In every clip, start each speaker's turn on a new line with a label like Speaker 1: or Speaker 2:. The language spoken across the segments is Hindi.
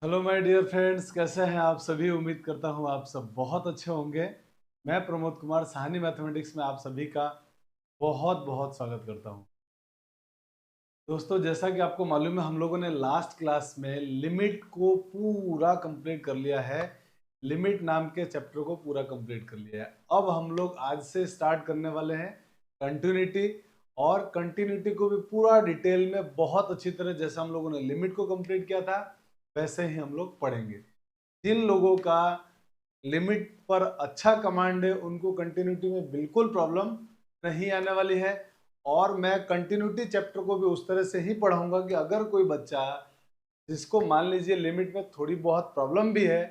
Speaker 1: हेलो माय डियर फ्रेंड्स, कैसे हैं आप सभी। उम्मीद करता हूं आप सब बहुत अच्छे होंगे। मैं प्रमोद कुमार साहनी मैथमेटिक्स में आप सभी का बहुत बहुत स्वागत करता हूं। दोस्तों, जैसा कि आपको मालूम है, हम लोगों ने लास्ट क्लास में लिमिट को पूरा कंप्लीट कर लिया है। लिमिट नाम के चैप्टर को पूरा कंप्लीट कर लिया है। अब हम लोग आज से स्टार्ट करने वाले हैं कंटिन्यूटी। और कंटिन्यूटी को भी पूरा डिटेल में बहुत अच्छी तरह, जैसे हम लोगों ने लिमिट को कंप्लीट किया था वैसे ही हम लोग पढ़ेंगे। जिन लोगों का लिमिट पर अच्छा कमांड है उनको कंटिन्यूटी में बिल्कुल प्रॉब्लम नहीं आने वाली है। और मैं कंटिन्यूटी चैप्टर को भी उस तरह से ही पढ़ाऊंगा कि अगर कोई बच्चा जिसको मान लीजिए लिमिट में थोड़ी बहुत प्रॉब्लम भी है,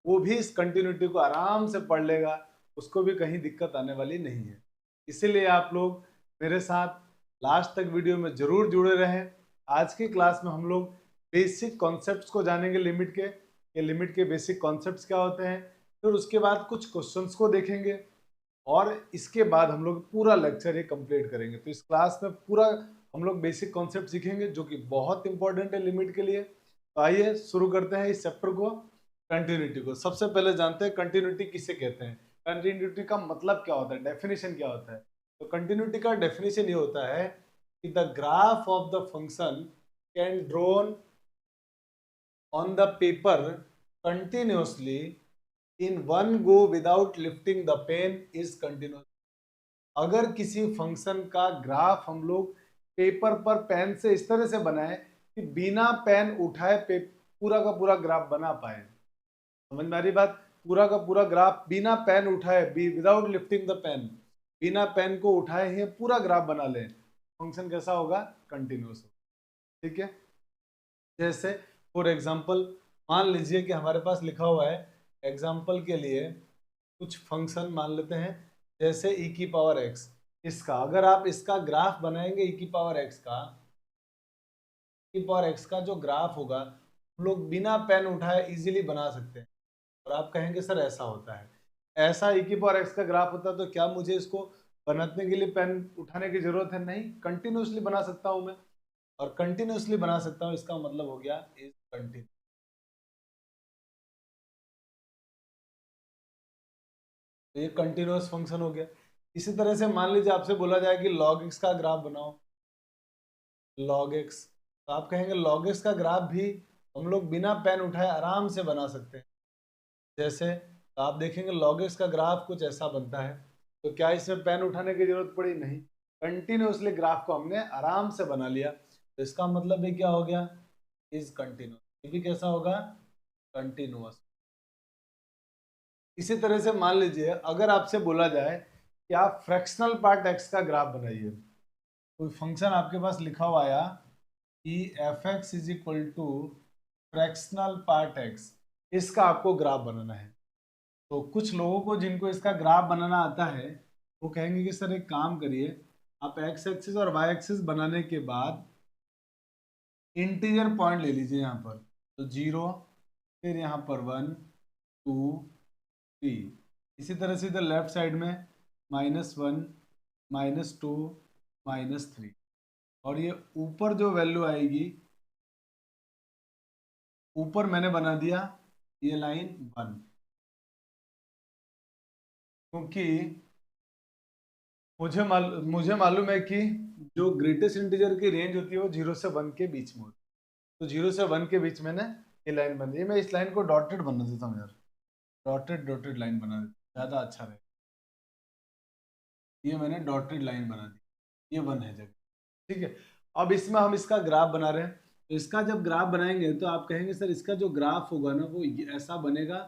Speaker 1: वो भी इस कंटिन्यूटी को आराम से पढ़ लेगा, उसको भी कहीं दिक्कत आने वाली नहीं है। इसीलिए आप लोग मेरे साथ लास्ट तक वीडियो में जरूर जुड़े रहें। आज की क्लास में हम लोग बेसिक कॉन्सेप्ट्स को जानेंगे लिमिट के, कि लिमिट के बेसिक कॉन्सेप्ट्स क्या होते हैं। फिर उसके बाद कुछ क्वेश्चंस को देखेंगे और इसके बाद हम लोग पूरा लेक्चर ही कंप्लीट करेंगे। तो इस क्लास में पूरा हम लोग बेसिक कॉन्सेप्ट सीखेंगे जो कि बहुत इंपॉर्टेंट है लिमिट के लिए। तो आइए शुरू करते हैं इस चैप्टर को, कंटिन्यूटी को। सबसे पहले जानते हैं कंटिन्यूटी किसे कहते हैं, कंटिन्यूटी का मतलब क्या होता है, डेफिनेशन क्या होता है। तो कंटिन्यूटी का डेफिनेशन ये होता है कि the graph of the function can drawn on the paper continuously in one go without lifting the pen is continuous। अगर किसी फंक्शन का ग्राफ हम लोग पेपर पर पेन से इस तरह से बनाए कि बिना पेन उठाए पूरा का पूरा ग्राफ बना पाए। समझ में आ रही बात। पूरा का पूरा ग्राफ बिना पेन उठाए, विदाउट लिफ्टिंग द पेन, बिना पेन को उठाए ही पूरा ग्राफ बना ले, फंक्शन कैसा होगा, कंटिन्यूस होगा। ठीक है। जैसे फॉर एग्जाम्पल मान लीजिए कि हमारे पास लिखा हुआ है, एग्जाम्पल के लिए कुछ फंक्शन मान लेते हैं जैसे e की पावर x। इसका अगर आप इसका ग्राफ बनाएंगे, e की पावर x का, e की पावर x का जो ग्राफ होगा हम लोग बिना पेन उठाए इजीली बना सकते हैं। और आप कहेंगे सर ऐसा होता है, ऐसा e की पावर x का ग्राफ होता है तो क्या मुझे इसको बनाने के लिए पेन उठाने की जरूरत है? नहीं, कंटिन्यूसली बना सकता हूं मैं। और कंटिन्यूसली बना सकता हूं इसका मतलब हो गया इज कंटिन्यू। तो ये कंटिन्यूअस फंक्शन हो गया। इसी तरह से मान लीजिए आपसे बोला जाए कि log x का ग्राफ बनाओ, log x, तो आप कहेंगे log x का ग्राफ भी हम लोग बिना पेन उठाए आराम से बना सकते हैं। जैसे तो आप देखेंगे log x का ग्राफ कुछ ऐसा बनता है। तो क्या इसमें पेन उठाने की जरूरत पड़ी? नहीं, कंटिन्यूसली ग्राफ को हमने आराम से बना लिया। तो इसका मतलब ये क्या हो गया, इज कंटिन्यूस। ये भी कैसा होगा, कंटिन्यूअस। इसी तरह से मान लीजिए अगर आपसे बोला जाए कि आप फ्रैक्शनल पार्ट x का ग्राफ बनाइए, कोई फंक्शन आपके पास लिखा हुआ आया कि f x is equal to fractional part x, इसका आपको ग्राफ बनाना है। तो कुछ लोगों को जिनको इसका ग्राफ बनाना आता है वो कहेंगे कि सर एक काम करिए, आप एक्स एक्सिस और वाई एक्सिस बनाने के बाद इंटीजर पॉइंट ले लीजिए यहाँ पर। तो 0, फिर यहाँ पर 1, 2, 3। इसी तरह से इधर लेफ्ट साइड में -1, -2, -3। और ये ऊपर जो वैल्यू आएगी, ऊपर मैंने बना दिया ये लाइन 1, क्योंकि मुझे मालूम है कि जो ग्रेटेस्ट इंटीजर की रेंज होती है वो 0 से 1 के बीच में होती है। तो 0 से 1 के बीच मैंने ये लाइन बन दी। मैं इस लाइन को डॉटेड बना देता हूँ यार, डॉटेड डॉटेड लाइन बना देता हूँ, ज़्यादा अच्छा रहेगा। ये मैंने डॉटेड लाइन बना दी, ये 1 है जगह। ठीक है। अब इसमें हम इसका ग्राफ बना रहे हैं। तो इसका जब ग्राफ बनाएंगे तो आप कहेंगे सर इसका जो ग्राफ होगा ना वो ऐसा बनेगा,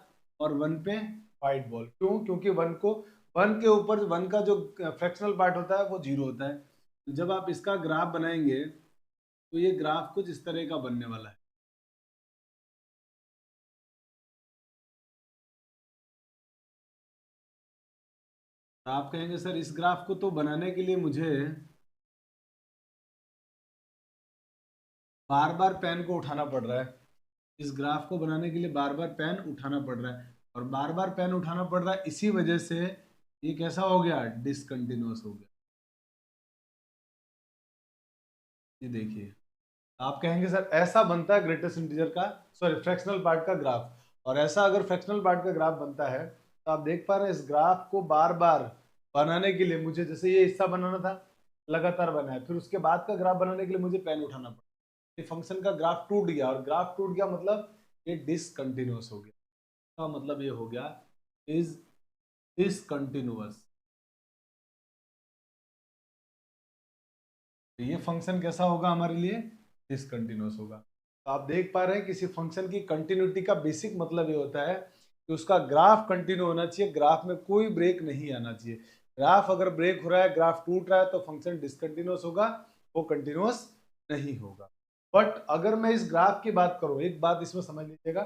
Speaker 1: और 1 पे वाइट बॉल। क्यों? क्योंकि 1 के ऊपर 1 का जो फ्रैक्शनल पार्ट होता है वो 0 होता है। तो जब आप इसका ग्राफ बनाएंगे तो ये ग्राफ कुछ इस तरह का बनने वाला है। तो आप कहेंगे सर इस ग्राफ को तो बनाने के लिए मुझे बार बार पेन को उठाना पड़ रहा है। इस ग्राफ को बनाने के लिए बार बार पेन उठाना पड़ रहा है, और बार बार पेन उठाना पड़ रहा है, इसी वजह से ये कैसा हो गया, डिसकंटिन्यूअस हो गया। ये देखिए, आप कहेंगे सर ऐसा बनता है ग्रेटेस्ट इंटीजर का, सॉरी फ्रैक्शनल पार्ट का ग्राफ, और ऐसा अगर फ्रैक्शनल पार्ट का ग्राफ बनता है तो आप देख पा रहे हैं इस ग्राफ को बार बार बनाने के लिए मुझे, जैसे ये हिस्सा बनाना था लगातार बना है, फिर उसके बाद का ग्राफ बनाने के लिए मुझे पेन उठाना पड़ा, ये फंक्शन का ग्राफ टूट गया, और ग्राफ टूट गया मतलब ये डिसकंटिन्यूअस हो गया, का मतलब ये हो गया इज डिसकंटिन्यूअस। तो ये फंक्शन कैसा होगा हमारे लिए, डिसकंटिन्यूअस होगा। तो आप देख पा रहे हैं किसी फंक्शन की कंटिन्यूटी का बेसिक मतलब ये होता है कि उसका ग्राफ कंटिन्यू होना चाहिए, ग्राफ में कोई ब्रेक नहीं आना चाहिए। ग्राफ अगर ब्रेक हो रहा है, ग्राफ टूट रहा है, तो फंक्शन डिसकंटिन्यूअस होगा, वो कंटिन्यूअस नहीं होगा। बट अगर मैं इस ग्राफ की बात करूं, एक बात इसमें समझ लीजिएगा,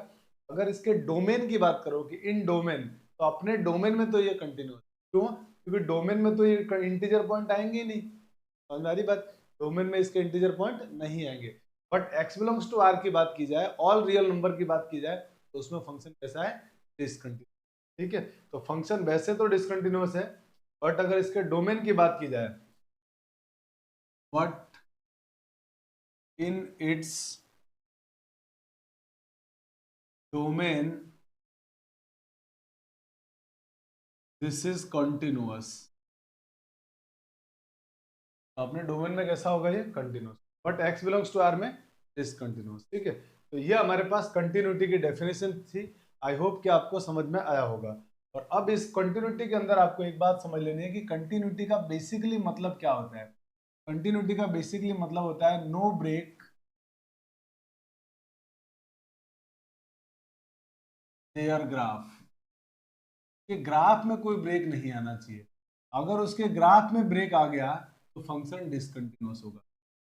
Speaker 1: अगर इसके डोमेन की बात करो कि इन डोमेन, तो अपने डोमेन में तो ये कंटिन्यूअस, क्यों, क्योंकि डोमेन में तो ये इंटीजर पॉइंट आएंगे ही नहीं, समझ में आ रही बात, डोमेन में इसके इंटीजर पॉइंट नहीं आएंगे। But x belongs to r की बात की जाए, ऑल रियल नंबर की बात की जाए, तो उसमें फंक्शन कैसा है, डिसकंटिन्यूअस। ठीक है, तो फंक्शन वैसे तो डिसकंटिन्यूअस है, बट अगर इसके डोमेन की बात की जाए, what in its domain this is continuous, अपने डोमेन में कैसा होगा, ये continuous, but x belongs to r में डिसकंटिन्यूअस। ठीक है, तो ये हमारे पास कंटिन्यूटी की डेफिनेशन थी। आई होप कि आपको समझ में आया होगा। और अब इस कंटिन्यूटी के अंदर आपको एक बात समझ लेनी है कि कंटिन्यूटी का बेसिकली मतलब क्या होता है। कंटिन्यूटी का बेसिकली मतलब होता है नो ब्रेक देयर ग्राफ, कि ग्राफ में कोई ब्रेक नहीं आना चाहिए, अगर उसके ग्राफ में ब्रेक आ गया तो फंक्शन डिसकंटिन्यूअस होगा।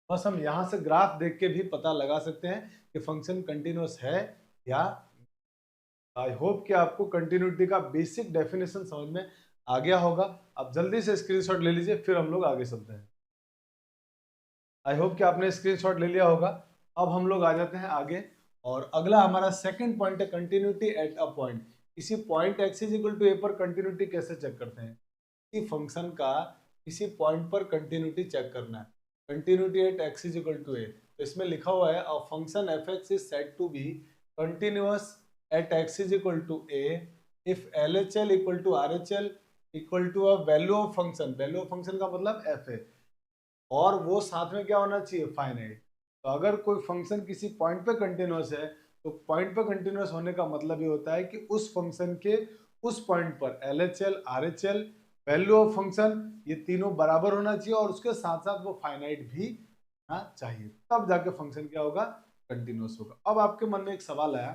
Speaker 1: बस हम यहां से ग्राफ देख के भी पता लगा सकते हैं कि फंक्शन कंटिन्यूअस है या। आई होप कि आपको कंटिन्यूटी का बेसिक डेफिनेशन समझ में आ गया होगा। अब जल्दी से स्क्रीनशॉट ले लीजिए, फिर हम लोग आगे चलते हैं। आई होप कि आपने स्क्रीनशॉट ले लिया होगा। अब हम लोग आ जाते हैं आगे, और अगला हमारा सेकंड पॉइंट है कंटिन्यूटी एट अ पॉइंट। किसी point x is equal to a पर कंटिन्यूटी कैसे चेक करते हैं, किसी फंक्शन का किसी पॉइंट पर कंटिन्यूटी चेक करना है। Continuity at x is equal to a, तो इसमें लिखा हुआ है a function f(x) is said to be continuous at x is equal to a if LHL equal to RHL equal to a value of function, value of function का मतलब f है, और वो साथ में क्या होना चाहिए, फाइनाइट। तो अगर कोई फंक्शन किसी पॉइंट पे कंटिन्यूअस है, तो पॉइंट पे कंटिन्यूअस होने का मतलब ये होता है कि उस फंक्शन के उस पॉइंट पर LHL RHL value of function ये तीनों बराबर होना चाहिए, और उसके साथ साथ वो फाइनाइट भी होना चाहिए, तब जाके फंक्शन क्या होगा, कंटिन्यूअस होगा। अब आपके मन में एक सवाल आया,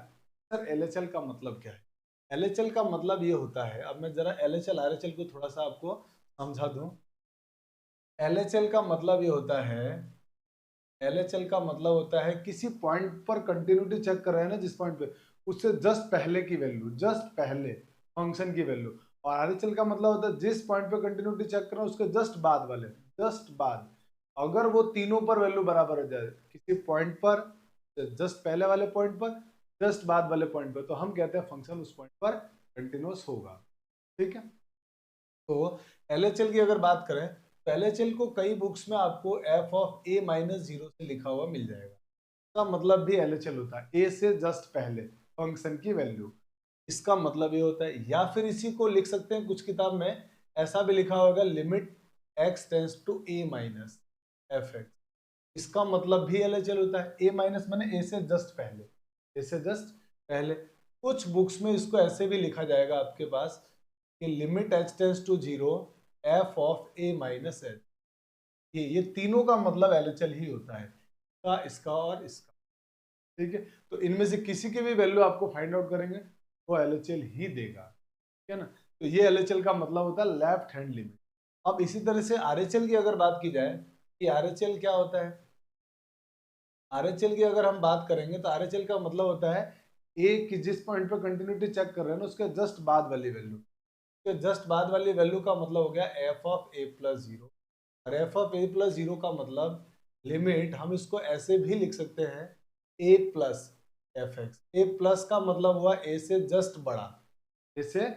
Speaker 1: सर LHL का मतलब क्या है। LHL का मतलब ये होता है, अब मैं जरा LHL RHL को थोड़ा सा आपको समझा दूं। LHL का मतलब ये होता है, LHL का मतलब होता है किसी पॉइंट पर कंटिन्यूटी चेक कर रहे हैं ना, जिस पॉइंट पे, उससे जस्ट पहले की वैल्यू, जस्ट पहले फंक्शन की वैल्यू। और RHL का मतलब होता है जिस पॉइंट पे कंटिन्यूटी चेक कर रहे हैं उसके जस्ट बाद वाले, जस्ट बाद, अगर वो तीनों पर वैल्यू बराबर हो जाए, किसी पॉइंट पर, जस्ट पहले वाले पॉइंट पर, जस्ट बाद वाले पॉइंट पर, तो हम कहते हैं फंक्शन उस पॉइंट पर कंटिन्यूअस होगा। ठीक है, तो LHL की अगर बात करें, तो LHL को कई बुक्स में आपको f ऑफ a माइनस 0 से लिखा हुआ मिल जाएगा। इसका मतलब भी LHL होता है a से जस्ट पहले फंक्शन की वैल्यू, इसका मतलब ये होता है। या फिर इसी को लिख सकते हैं, कुछ किताब में ऐसा भी लिखा होगा limit x tends to a minus fx, इसका मतलब भी LHL होता है। a माइनस माने a से जस्ट पहले, a से जस्ट पहले। कुछ बुक्स में इसको ऐसे भी लिखा जाएगा आपके पास कि limit h tends to 0 f of a minus h, ये तीनों का मतलब LHL ही होता है, इसका और इसका। ठीक है, तो इनमें से किसी की भी वैल्यू आपको फाइंड आउट करेंगे वो LHL ही देगा। ठीक है ना, तो ये LHL का मतलब होता है लेफ्ट हैंड लिमिट। अब इसी तरह से RHL की अगर बात की जाए कि RHL क्या होता है, RHL की अगर हम बात करेंगे तो RHL का मतलब होता है ए की जिस पॉइंट पर कंटिन्यूटी चेक कर रहे हैं ना, उसके जस्ट बाद वाली वैल्यू, उसके जस्ट बाद वाली वैल्यू का मतलब हो गया f ऑफ a प्लस 0। और f ऑफ a प्लस 0 का मतलब लिमिट, हम इसको ऐसे भी लिख सकते हैं a plus fx। a plus का मतलब हुआ a से जस्ट बड़ा, a से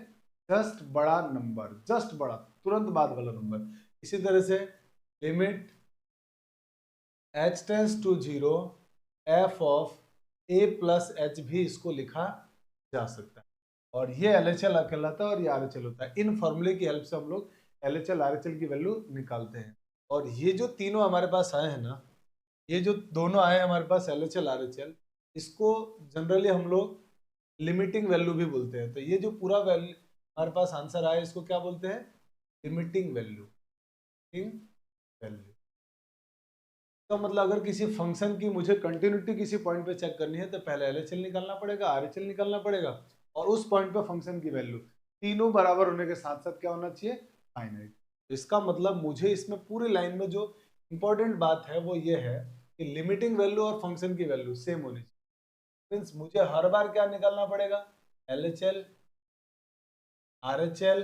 Speaker 1: जस्ट बड़ा नंबर, जस्ट बड़ा तुरंत बाद वाला नंबर। इसी तरह से limit h tends to 0 F of A plus h भी इसको लिखा जा सकता है। और ये LHL कहलाता है और ये RHL होता है। इन फॉर्मूले की हेल्प से हम लोग LHL RHL की वैल्यू निकालते हैं। और ये जो तीनों हमारे पास आए हैं ना, ये जो दोनों आए हैं हमारे पास LHL RHL, इसको जनरली हम लोग लिमिटिंग वैल्यू भी बोलते हैं। तो ये जो पूरा वैल्यू हमारे पास आंसर आया, इसको क्या बोलते हैं? Limiting value. वैल्यू तो मतलब अगर किसी फंक्शन की मुझे कंटिन्यूटी किसी पॉइंट पे चेक करनी है तो पहले LHL निकालना पड़ेगा, RHL निकालना पड़ेगा, और उस पॉइंट पे फंक्शन की वैल्यू तीनों बराबर होने के साथ साथ क्या होना चाहिए? फाइनाइट। इसका मतलब मुझे इसमें पूरी लाइन में जो इंपॉर्टेंट बात है वो ये है कि लिमिटिंग वैल्यू और फंक्शन की वैल्यू सेम होनी चाहिए। मीन्स मुझे हर बार क्या निकालना पड़ेगा? LHL RHL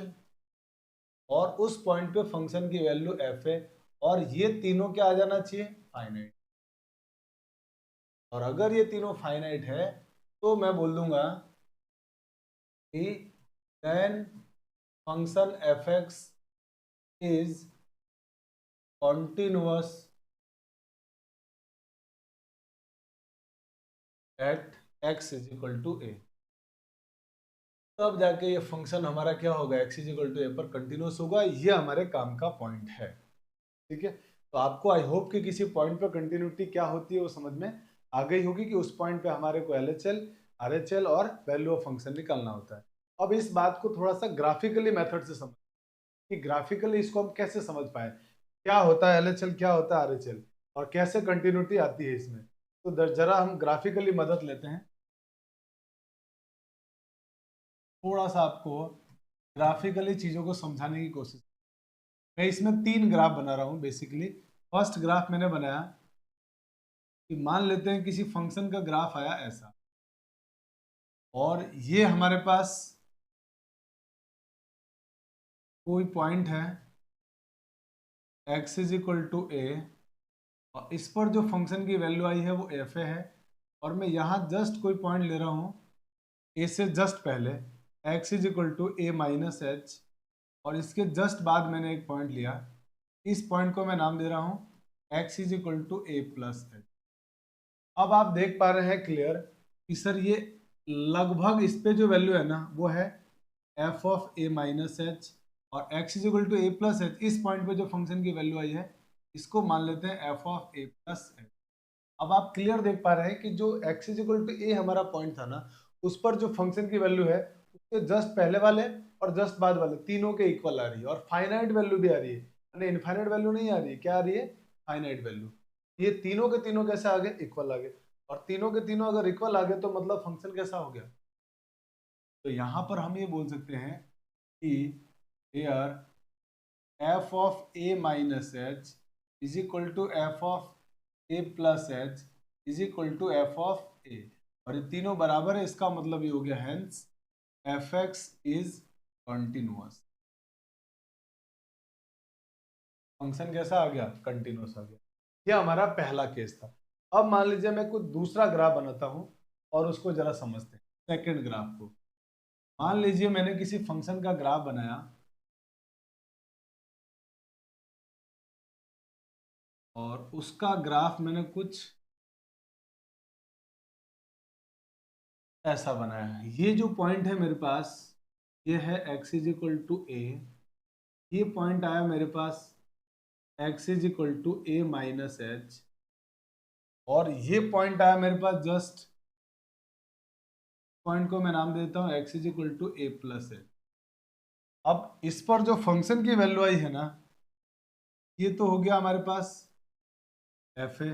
Speaker 1: और उस पॉइंट पे फंक्शन की वैल्यू FA, और ये तीनों क्या आ जाना चाहिए? फाइनाइट। और अगर ये तीनों फाइनाइट है तो मैं बोल दूंगा कि then function f(x) is continuous at x is equal to a। तब जाके ये फंक्शन हमारा क्या होगा? x is equal to a पर कंटिन्यूअस होगा। ये हमारे काम का पॉइंट है। ठीक है, तो आपको आई होप कि किसी पॉइंट पर कंटिन्यूटी क्या होती है वो समझ में आ गई होगी कि उस पॉइंट पे हमारे को LHL RHL और वैल्यू ऑफ फंक्शन निकालना होता है। अब इस बात को थोड़ा सा ग्राफिकली मेथड से समझ कि ग्राफिकली इसको हम कैसे समझ पाए, क्या होता है LHL, क्या होता है RHL, और कैसे कंटिन्यूटी आती है इसमें। तो जरा हम ग्राफिकली मदद लेते हैं। थोड़ा सा आपको ग्राफिकली चीजों को समझाने की कोशिश। मैं इसमें 3 ग्राफ बना रहा हूं बेसिकली। फर्स्ट ग्राफ मैंने बनाया कि मान लेते हैं किसी फंक्शन का ग्राफ आया ऐसा, और ये हमारे पास कोई पॉइंट है x is equal to a, और इस पर जो फंक्शन की वैल्यू आई है वो FA है। और मैं यहाँ जस्ट कोई पॉइंट ले रहा हूँ a से जस्ट पहले, x is equal to a minus H, और इसके जस्ट बाद मैंने एक पॉइंट लिया। इस पॉइंट को मैं नाम दे रहा हूँ x is equal to a plus h. अब आप देख पा रहे हैं क्लियर कि सर ये लगभग इस पे जो वैल्यू है ना वो है f of a minus H, और x is equal to a plus h. इस पॉइंट पे जो फंक्शन की वैल्यू आई है इसको मान लेते हैं f of a plus h. अब आप क्लियर देख पा रहे हैं कि जो x is equal to a हमारा पॉइंट था ना, उस पर जो फंक्शन की वैल्यू है उसके जस्ट पहले वाले और जस्ट बाद वाले तीनों के इक्वल आ रही है, और फाइनाइट वैल्यू भी आ रही है, यानी इनफाइनाइट वैल्यू नहीं आ रही है। क्या आ रही है? Finite value. ये तीनों के तीनों कैसे आ गए? इक्वल आ गए। और तीनों के तीनों अगर इक्वल आ गए तो मतलब फंक्शन कैसा हो गया? तो यहां पर हम ये बोल सकते हैं कि here f of a minus h is equal to f of a plus h is equal to f of a, और ये तीनों बराबर है। इसका मतलब ये हो गया hence f(x) is continuous. Function कैसा आ गया? कंटिन्यूअस आ गया। ये हमारा पहला केस था। अब मान लीजिए मैं कुछ दूसरा ग्राफ बनाता हूं और उसको जरा समझते हैं, सेकंड ग्राफ को। मान लीजिए मैंने किसी फंक्शन का ग्राफ बनाया, और उसका ग्राफ मैंने कुछ ऐसा बनाया है। ये जो पॉइंट है मेरे पास, ये है x is equal to a। ये पॉइंट आया मेरे पास x is equal to a minus H, और ये पॉइंट आया मेरे पास जस्ट, पॉइंट को मैं नाम देता हूँ x is equal to a plus h. अब इस पर जो फंक्शन की वैल्यू आई है ना, ये तो हो गया हमारे पास FA,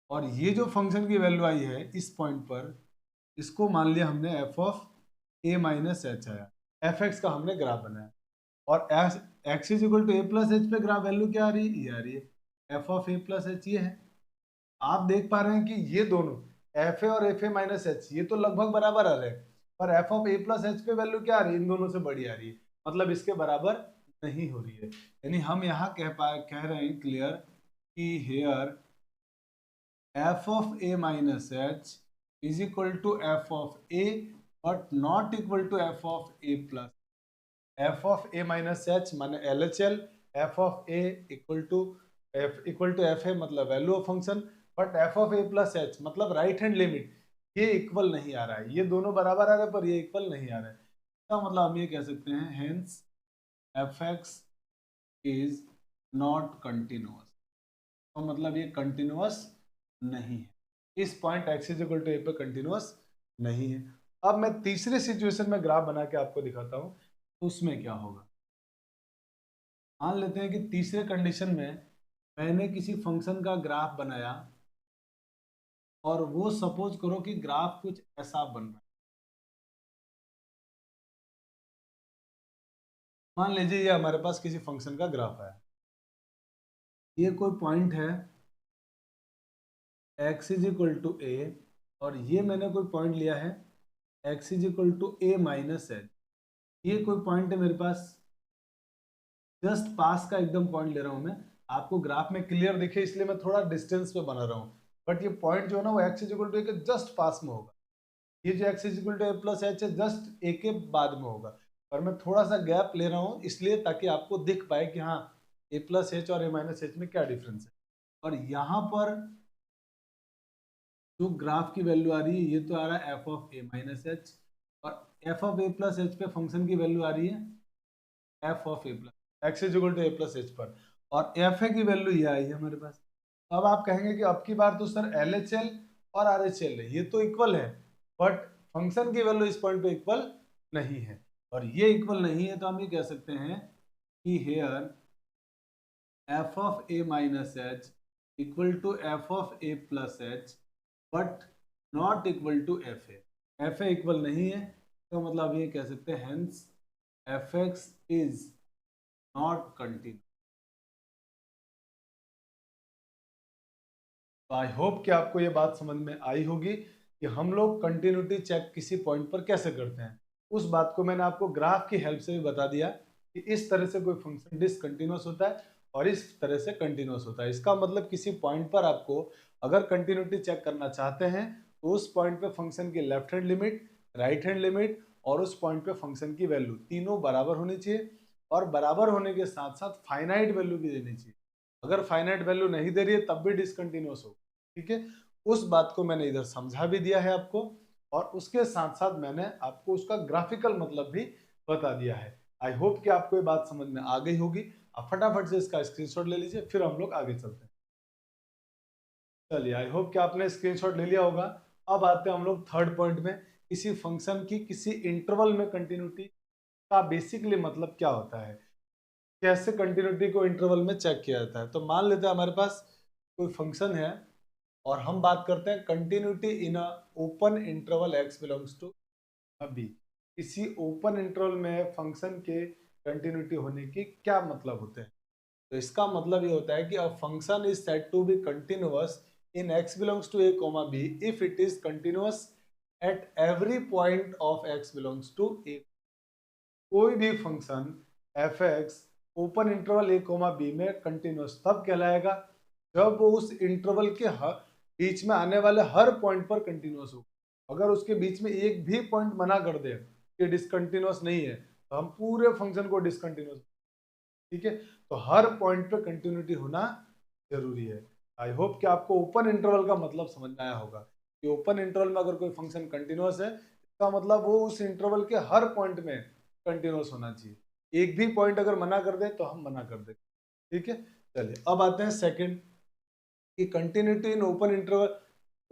Speaker 1: और ये जो फंक्शन की वैल्यू आई है इस पॉइंट पर, इसको मान लिया हमने f of a minus h आया। f(x) का हमने ग्राफ बनाया, और x is equal to a plus H पे ग्राफ वैल्यू क्या आ रही है? ये आ रही है f of a plus h. ये है, आप देख पा रहे हैं कि ये दोनों FA और FA माइनस एच ये तो लगभग बराबर आ रहे हैं, पर f of a plus H पे वैल्यू क्या आ रही है? इन दोनों से बड़ी आ रही है, मतलब इसके बराबर नहीं हो रही है। यानी हम यहाँ कह रहे हैं क्लियर कि here f of a minus h is equal to f of a but not equal to f of a plus. f of a minus h माने LHL, f of a equal to f a मतलब value of function, but f of A plus h मतलब राइट हैंड लिमिट ये इक्वल नहीं आ रहा है, ये दोनों बराबर आ रहे हैं पर ये इक्वल नहीं आ रहा है। इसका मतलब हम ये कह सकते हैं hence F x is not continuous, तो मतलब ये कंटिन्यूअस नहीं है, इस point X is equal to A पे कंटिन्यूअस नहीं है। अब मैं तीसरे सिचुएशन में ग्राफ बना के आपको दिखाता हूं तो उसमें क्या होगा। मान लेते हैं कि तीसरे कंडीशन में मैंने किसी फंक्शन का ग्राफ बनाया और वो सपोज करो कि ग्राफ कुछ ऐसा बन रहा है। मान लीजिए ये हमारे पास किसी फंक्शन का ग्राफ है, ये कोई पॉइंट है x is equal to a और ये मैंने कोई पॉइंट लिया है x is equal to a minus h, ये कोई पॉइंट है मेरे पास, जस्ट पास का एकदम पॉइंट ले रहा हूं मैं, आपको ग्राफ में क्लियर दिखे इसलिए मैं थोड़ा डिस्टेंस पे बना रहा हूं, बट ये पॉइंट जो है ना वो x इज इक्वल टू ए के जस्ट पास में होगा, ये जो x is equal to A plus h है जस्ट ए के बाद में होगा, और मैं थोड़ा सा गैप ले रहा हूँ इसलिए ताकि आपको दिख पाए कि हाँ ए प्लस एच और ए माइनस एच में क्या डिफरेंस है। और यहाँ पर जो ग्राफ की वैल्यू आ रही है ये तो आ रहा है F of A minus H, और F of A plus H पे फंक्शन की वैल्यू आ रही है F of A plus X is equal to A plus H पर, और एफ ए की वैल्यू ये आई है हमारे पास। अब आप कहेंगे कि अब की बार तो सर एल एच एल और आर एच एल है, ये तो इक्वल है, बट फंक्शन की वैल्यू इस पॉइंट पे इक्वल नहीं है, और ये इक्वल नहीं है तो हम ये कह सकते हैं कि here f of A minus h equal to f of A plus h but not equal to f a, f a equal नहीं है तो मतलब ये कह सकते हैं hence F x is not continue. तो आई होप कि आपको ये बात समझ में आई होगी कि हम लोग कंटिन्यूटी चेक किसी पॉइंट पर कैसे करते हैं। उस बात को मैंने आपको ग्राफ की हेल्प से भी बता दिया कि इस तरह से कोई फंक्शन डिसकंटिन्यूअस होता है और इस तरह से कंटिन्यूअस होता है। इसका मतलब किसी पॉइंट पर आपको अगर कंटिन्यूटी चेक करना चाहते हैं तो उस पॉइंट पे फंक्शन की left hand limit, right hand limit और उस पॉइंट पे फंक्शन की वैल्यू तीनों बराबर होनी चाहिए, और बराबर होने के साथ साथ फाइनाइट वैल्यू भी देनी चाहिए। अगर फाइनाइट वैल्यू नहीं दे रही है तब भी डिसकंटिन्यूअस होगा। ठीक है, उस बात को मैंने इधर समझा भी दिया है आपको, और उसके साथ साथ मैंने आपको उसका ग्राफिकल मतलब भी बता दिया है। आई होप कि आपको ये बात समझ में आ गई होगी। आप फटाफट से इसका स्क्रीनशॉट ले लीजिए, फिर हम लोग आगे चलते हैं। चलिए, आई होप कि आपने स्क्रीनशॉट ले लिया होगा। अब आते हैं हम लोग थर्ड पॉइंट में, किसी फंक्शन की किसी इंटरवल में कंटिन्यूटी का बेसिकली मतलब क्या होता है, कैसे कंटिन्यूटी को इंटरवल में चेक किया जाता है। तो मान लेते हैं हमारे पास कोई फंक्शन है और हम बात करते हैं continuity in a open interval x belongs to b. किसी ओपन इंटरवल में फंक्शन के कंटिन्यूटी होने की क्या मतलब होते हैं। तो इसका मतलब ये होता है कि a function is said to be continuous in x belongs to a comma b if it is continuous at every point of x belongs to a। कोई भी function f x open interval a comma b में कंटिन्यूअस तब कहलाएगा जब वो उस इंटरवल के बीच में आने वाले हर पॉइंट पर कंटिन्यूअस हो। अगर उसके बीच में एक भी पॉइंट मना कर दे कि डिसकंटिन्यूअस नहीं है तो हम पूरे फंक्शन को डिसकंटिन्यूअस। ठीक है, तो हर पॉइंट पे कंटिन्यूटी होना जरूरी है। आई होप कि आपको ओपन इंटरवल का मतलब समझ में आया होगा कि ओपन इंटरवल में अगर कोई फंक्शन कंटिन्यूअस है इसका मतलब वो उस इंटरवल के हर पॉइंट में कंटिन्यूअस होना चाहिए। एक भी पॉइंट अगर मना कर दे तो हम मना कर देंगे। ठीक है, चलिए अब आते हैं सेकंड कि continuity in open interval.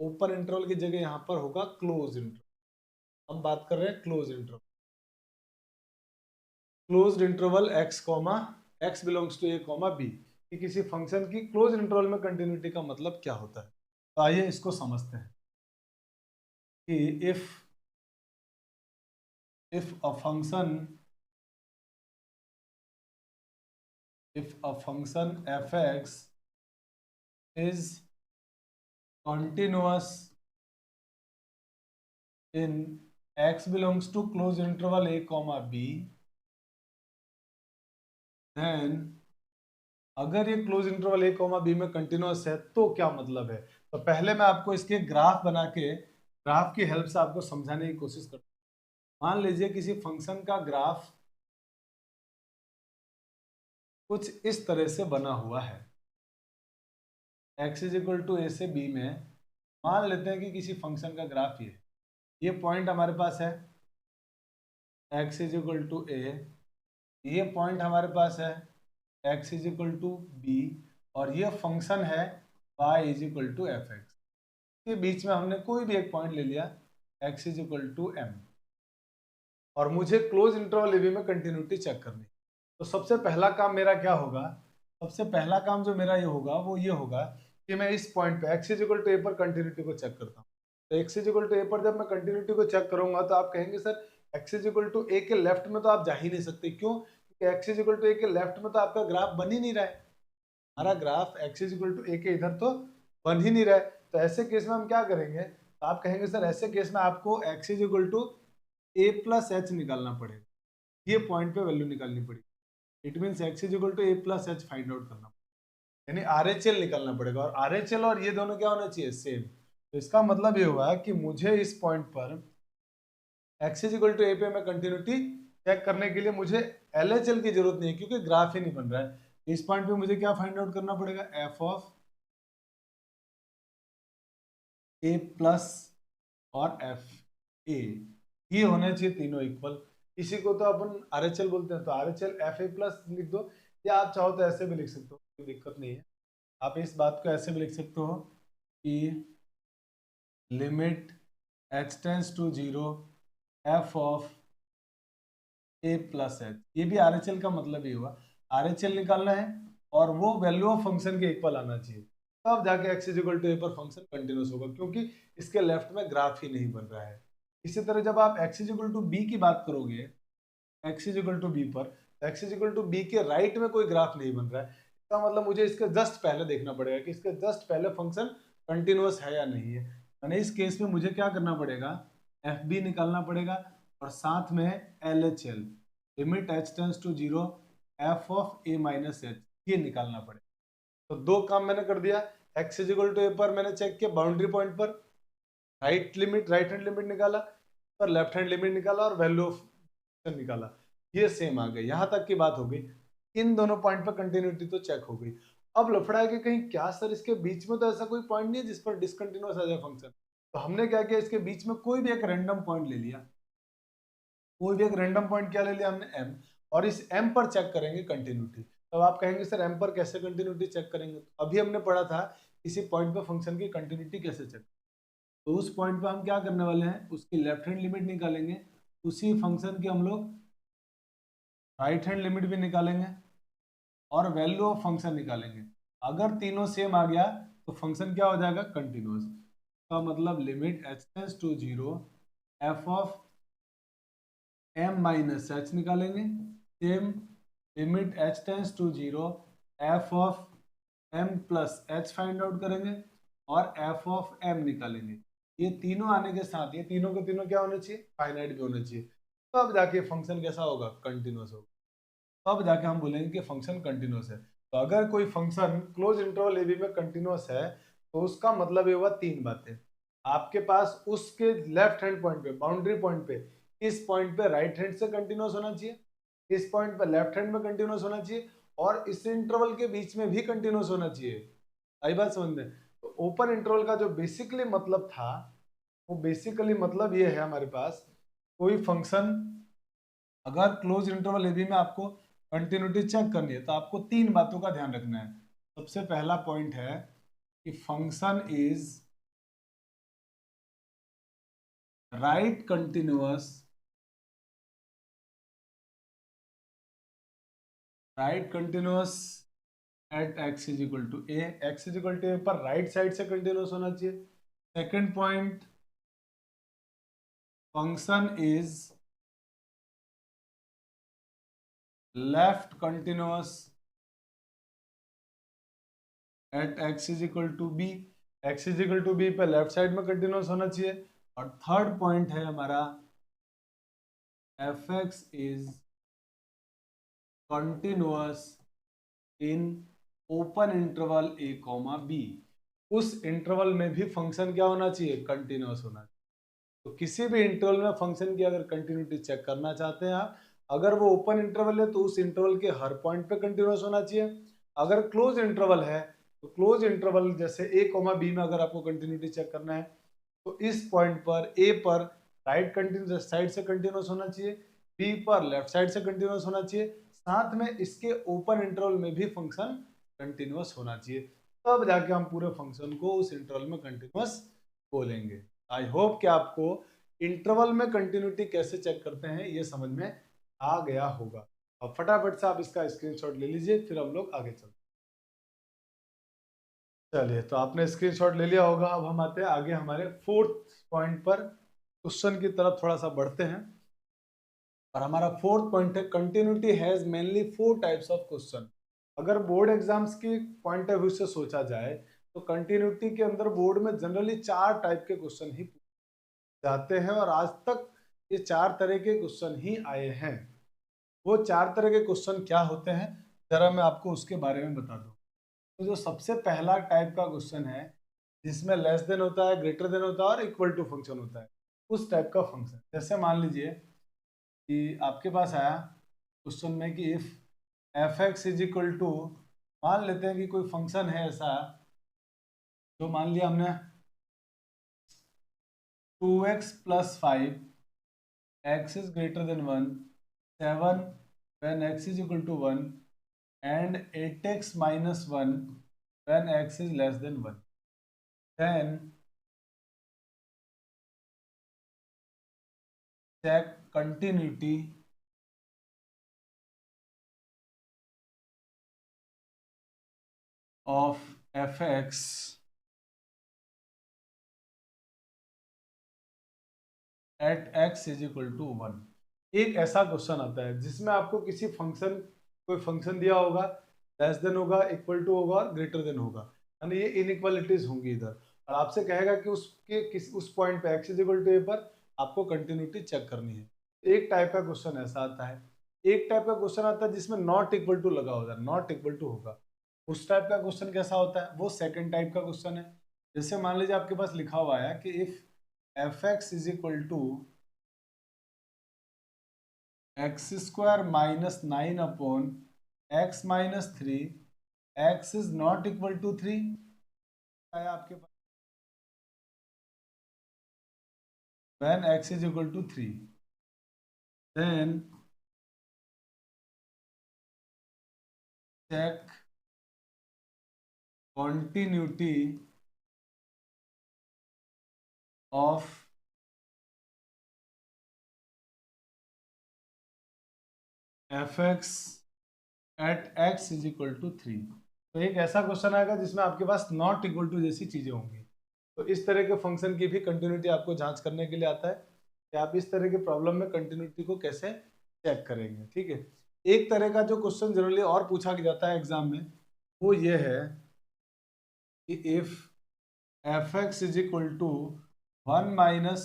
Speaker 1: Open interval की जगह यहां पर होगा क्लोज इंटरवल। हम बात कर रहे हैं close interval. Closed interval x comma x belongs to a comma b कि किसी फंक्शन की क्लोज इंटरवल में कंटिन्यूटी का मतलब क्या होता है। तो आइए इसको समझते हैं कि if a function f(x) is continuous in x belongs to closed interval a comma b, then अगर ये close interval a comma b में कंटिन्यूअस है तो क्या मतलब है। तो पहले मैं आपको इसके ग्राफ बना के ग्राफ की हेल्प से आपको समझाने की कोशिश करता हूं। मान लीजिए किसी फंक्शन का ग्राफ कुछ इस तरह से बना हुआ है। x इज इक्वल टू ए से b में मान लेते हैं कि किसी फंक्शन का ग्राफ ये पॉइंट हमारे पास है x is equal to a, ये पॉइंट हमारे पास है x is equal to b, और ये फंक्शन है y is equal to f x. के बीच में हमने कोई भी एक पॉइंट ले लिया x is equal to m, और मुझे क्लोज इंटरवल ए बी में कंटिन्यूटी चेक करनी। तो सबसे पहला काम मेरा क्या होगा, सबसे पहला काम जो मेरा ये होगा वो ये होगा कि मैं इस पॉइंट पे x is equal to A पर कंटिन्यूटी को चेक करता हूँ। तो x is equal to A पर जब मैं कंटिन्यूटी को चेक करूंगा तो आप कहेंगे sir x is equal to ए के लेफ्ट में तो आप जा ही नहीं सकते, क्यों? क्योंकि x इज इक्वल टू ए के लेफ्ट में तो आपका ग्राफ बन ही नहीं रहा है, हमारा graph x is equal to ए के इधर तो बन ही नहीं रहा है। तो ऐसे केस में हम क्या करेंगे, तो आप कहेंगे सर ऐसे केस में आपको x is equal to A plus h निकालना पड़ेगा, ये पॉइंट पे वैल्यू निकालनी पड़ेगी। It means x is equal to A plus H find out करना, यानी RHL निकालना पड़ेगा, और RHL और ये दोनों क्या होना चाहिए, सेम। तो इसका मतलब ये हुआ कि मुझे इस पॉइंट पर x is equal to A पे मैं कंटिन्यूटी चेक करने के लिए मुझे LHL की जरूरत नहीं है, क्योंकि ग्राफ ही नहीं बन रहा है। इस पॉइंट पे मुझे क्या फाइंड आउट करना पड़ेगा, f ऑफ a प्लस और f a, ये होना चाहिए तीनों इक्वल। इसी को तो अपन RHL बोलते हैं, तो RHL fa प्लस लिख दो, या आप चाहो तो ऐसे भी लिख सकते हो, कोई दिक्कत नहीं है। आप इस बात को ऐसे भी लिख सकते हो कि limit h tends to 0 f of a plus h, ये भी RHL का मतलब ही हुआ, RHL निकालना है और वो वैल्यू ऑफ फंक्शन के इक्वल आना चाहिए, तब जाके x is equal to A पर फंक्शन कंटिन्यूस होगा, क्योंकि इसके लेफ्ट में ग्राफ ही नहीं बन रहा है। इसी तरह जब आप x is equal to b की बात करोगे, x is equal to b पर, x is equal to b के राइट में कोई ग्राफ नहीं बन रहा है, इसका मतलब मुझे इसके जस्ट पहले देखना पड़ेगा कि इसके जस्ट पहले फंक्शन कंटिन्यूस है या नहीं है। यानी इस केस में मुझे क्या करना पड़ेगा, एफ बी निकालना पड़ेगा, और साथ में LHL limit h tends to 0 f of a minus h, ये निकालना पड़ेगा। तो दो काम मैंने कर दिया, x is equal to A पर मैंने चेक किया बाउंड्री पॉइंट पर, राइट हैंड लिमिट निकाला, और लेफ्ट हैंड लिमिट निकाला, और वैल्यू ऑफ निकाला, ये सेम आ गई। यहां तक की बात हो गई, इन दोनों पॉइंट पर कंटिन्यूटी तो चेक हो गई। अब लफड़ा है कि कहीं क्या सर इसके बीच में तो ऐसा कोई पॉइंट नहीं है जिस पर डिसकंटिन्यूअस आ जाए फंक्शन। तो हमने क्या किया, इसके बीच में कोई भी एक रैंडम पॉइंट ले लिया, कोई भी एक रैंडम पॉइंट क्या ले लिया हमने, m, और इस m पर चेक करेंगे कंटिन्यूटी। तो आप कहेंगे सर m पर कैसे कंटिन्यूटी चेक करेंगे, तो अभी हमने पढ़ा था किसी पॉइंट पर फंक्शन की कंटिन्यूटी कैसे चेक। तो उस पॉइंट पर हम क्या करने वाले हैं, उसकी लेफ्ट हैंड लिमिट निकालेंगे, उसी फंक्शन की हम लोग राइट हैंड लिमिट भी निकालेंगे, और वैल्यू ऑफ फंक्शन निकालेंगे। अगर तीनों सेम आ गया तो फंक्शन क्या हो जाएगा, कंटिन्यूअस। का मतलब limit h tends to 0 f of m minus H निकालेंगे, same limit h tends to 0 f of m plus H find out करेंगे, और f ऑफ m निकालेंगे। ये तीनों आने के साथ ये तीनों को तीनों क्या होना चाहिए, फाइनाइट भी होना चाहिए, तब जाके फंक्शन कैसा होगा, कंटिन्यूअस होगा, तब जाके हम बोलेंगे कि फंक्शन कंटिन्यूअस है। तो अगर कोई function close interval a b में कंटिन्यूअस है तो उसका मतलब ये हुआ तीन बातें, आपके पास उसके लेफ्ट हैंड पॉइंट पे, बाउंड्री पॉइंट पे, इस पॉइंट पे राइट हैंड से कंटिन्यूअस होना चाहिए, इस पॉइंट पे लेफ्ट हैंड में कंटिन्यूअस होना चाहिए, और इस इंटरवल के बीच में भी कंटिन्यूअस होना चाहिए। आई बात समझ में? तो ओपन इंटरवल का जो बेसिकली मतलब था, वो बेसिकली मतलब ये है, हमारे पास कोई फंक्शन अगर क्लोज इंटरवल ए बी में आपको कंटिन्यूटी चेक करनी है तो आपको तीन बातों का ध्यान रखना है। सबसे पहला पॉइंट है कि function is right continuous at x is equal to A, x is equal to A पर राइट साइड से कंटिन्यूअस होना चाहिए। Second point, function is left continuous at x is equal to B, x is equal to B पे लेफ्ट साइड में कंटिन्यूअस होना चाहिए। और थर्ड पॉइंट है हमारा fx is continuous in open interval a comma B, उस इंटरवल में भी फंक्शन क्या होना चाहिए, कंटिन्यूअस होना चाहिए। तो किसी भी इंटरवल में फंक्शन की अगर कंटिन्यूटी चेक करना चाहते हैं आप, अगर वो ओपन इंटरवल है तो उस इंटरवल के हर पॉइंट पे कंटिन्यूअस होना चाहिए, अगर क्लोज इंटरवल है तो क्लोज इंटरवल जैसे a कॉमा b में अगर आपको कंटिन्यूटी चेक करना है तो इस पॉइंट पर a पर राइट कंटिन्यूस साइड से कंटिन्यूस होना चाहिए, b पर लेफ्ट साइड से कंटिन्यूस होना चाहिए, साथ में इसके ओपन इंटरवल में भी फंक्शन कंटिन्यूस होना चाहिए, तब जाके हम पूरे फंक्शन को उस इंटरवल में कंटिन्यूस बोलेंगे। आई होप कि आपको इंटरवल में कंटिन्यूटी कैसे चेक करते हैं ये समझ में आ गया होगा। अब फटाफट से आप इसका स्क्रीनशॉट ले लीजिए, फिर हम लोग आगे चलते हैं। चलिए, तो आपने स्क्रीनशॉट ले लिया होगा। अब हम आते हैं आगे हमारे फोर्थ पॉइंट पर, क्वेश्चन की तरफ थोड़ा सा बढ़ते हैं। और हमारा फोर्थ पॉइंट है continuity has mainly 4 types of question. अगर बोर्ड एग्जाम्स की पॉइंट ऑफ व्यू से सोचा जाए तो कंटिन्यूटी के अंदर बोर्ड में जनरली 4 टाइप के क्वेश्चन ही जाते हैं, और आज तक ये 4 तरह के क्वेश्चन ही आए हैं। वो 4 तरह के क्वेश्चन क्या होते हैं जरा मैं आपको उसके बारे में बता दूं। तो जो सबसे पहला टाइप का क्वेश्चन है जिसमें लेस देन होता है, ग्रेटर देन होता है और इक्वल टू फंक्शन होता है, उस टाइप का फंक्शन। जैसे मान लीजिए कि आपके पास आया क्वेश्चन में कि if F x is equal to, मान लेते हैं कि कोई फंक्शन है ऐसा जो मान लिया हमने 2x + 5 x is greater than 1, 7 when x is equal to 1 and 8x - 1 when x is less than 1. Then check continuity of fx at x is equal to 1। एक ऐसा क्वेश्चन आता है जिसमें आपको किसी फंक्शन, कोई फंक्शन दिया होगा, लेस देन होगा, इक्वल टू होगा और ग्रेटर देन होगा, यानी ये इनइक्वालिटीज होंगी इधर, और आपसे कहेगा कि उस पॉइंट पे x is equal to a पर आपको कंटिन्यूटी चेक करनी है। एक टाइप का क्वेश्चन ऐसा आता है। एक टाइप का क्वेश्चन आता है जिसमें नॉट इक्वल टू लगा होगा, नॉट इक्वल टू होगा। उस टाइप का क्वेश्चन कैसा होता है, वो सेकंड टाइप का क्वेश्चन है। जैसे मान लीजिए आपके पास लिखा हुआ है कि if F x is equal to x² - 9 upon x - 3, x is not equal to 3 आया आपके पास, when x is equal to 3, then check continuity of fx at x is equal to 3। तो एक ऐसा क्वेश्चन आएगा जिसमें आपके पास नॉट इक्वल टू जैसी चीजें होंगी। तो इस तरह के फंक्शन की भी कंटिन्यूटी आपको जांच करने के लिए आता है कि आप इस तरह के प्रॉब्लम में कंटिन्यूटी को कैसे चेक करेंगे। ठीक है, एक तरह का जो क्वेश्चन जनरली और पूछा जाता है एग्जाम में वो ये है कि if F x is equal to 1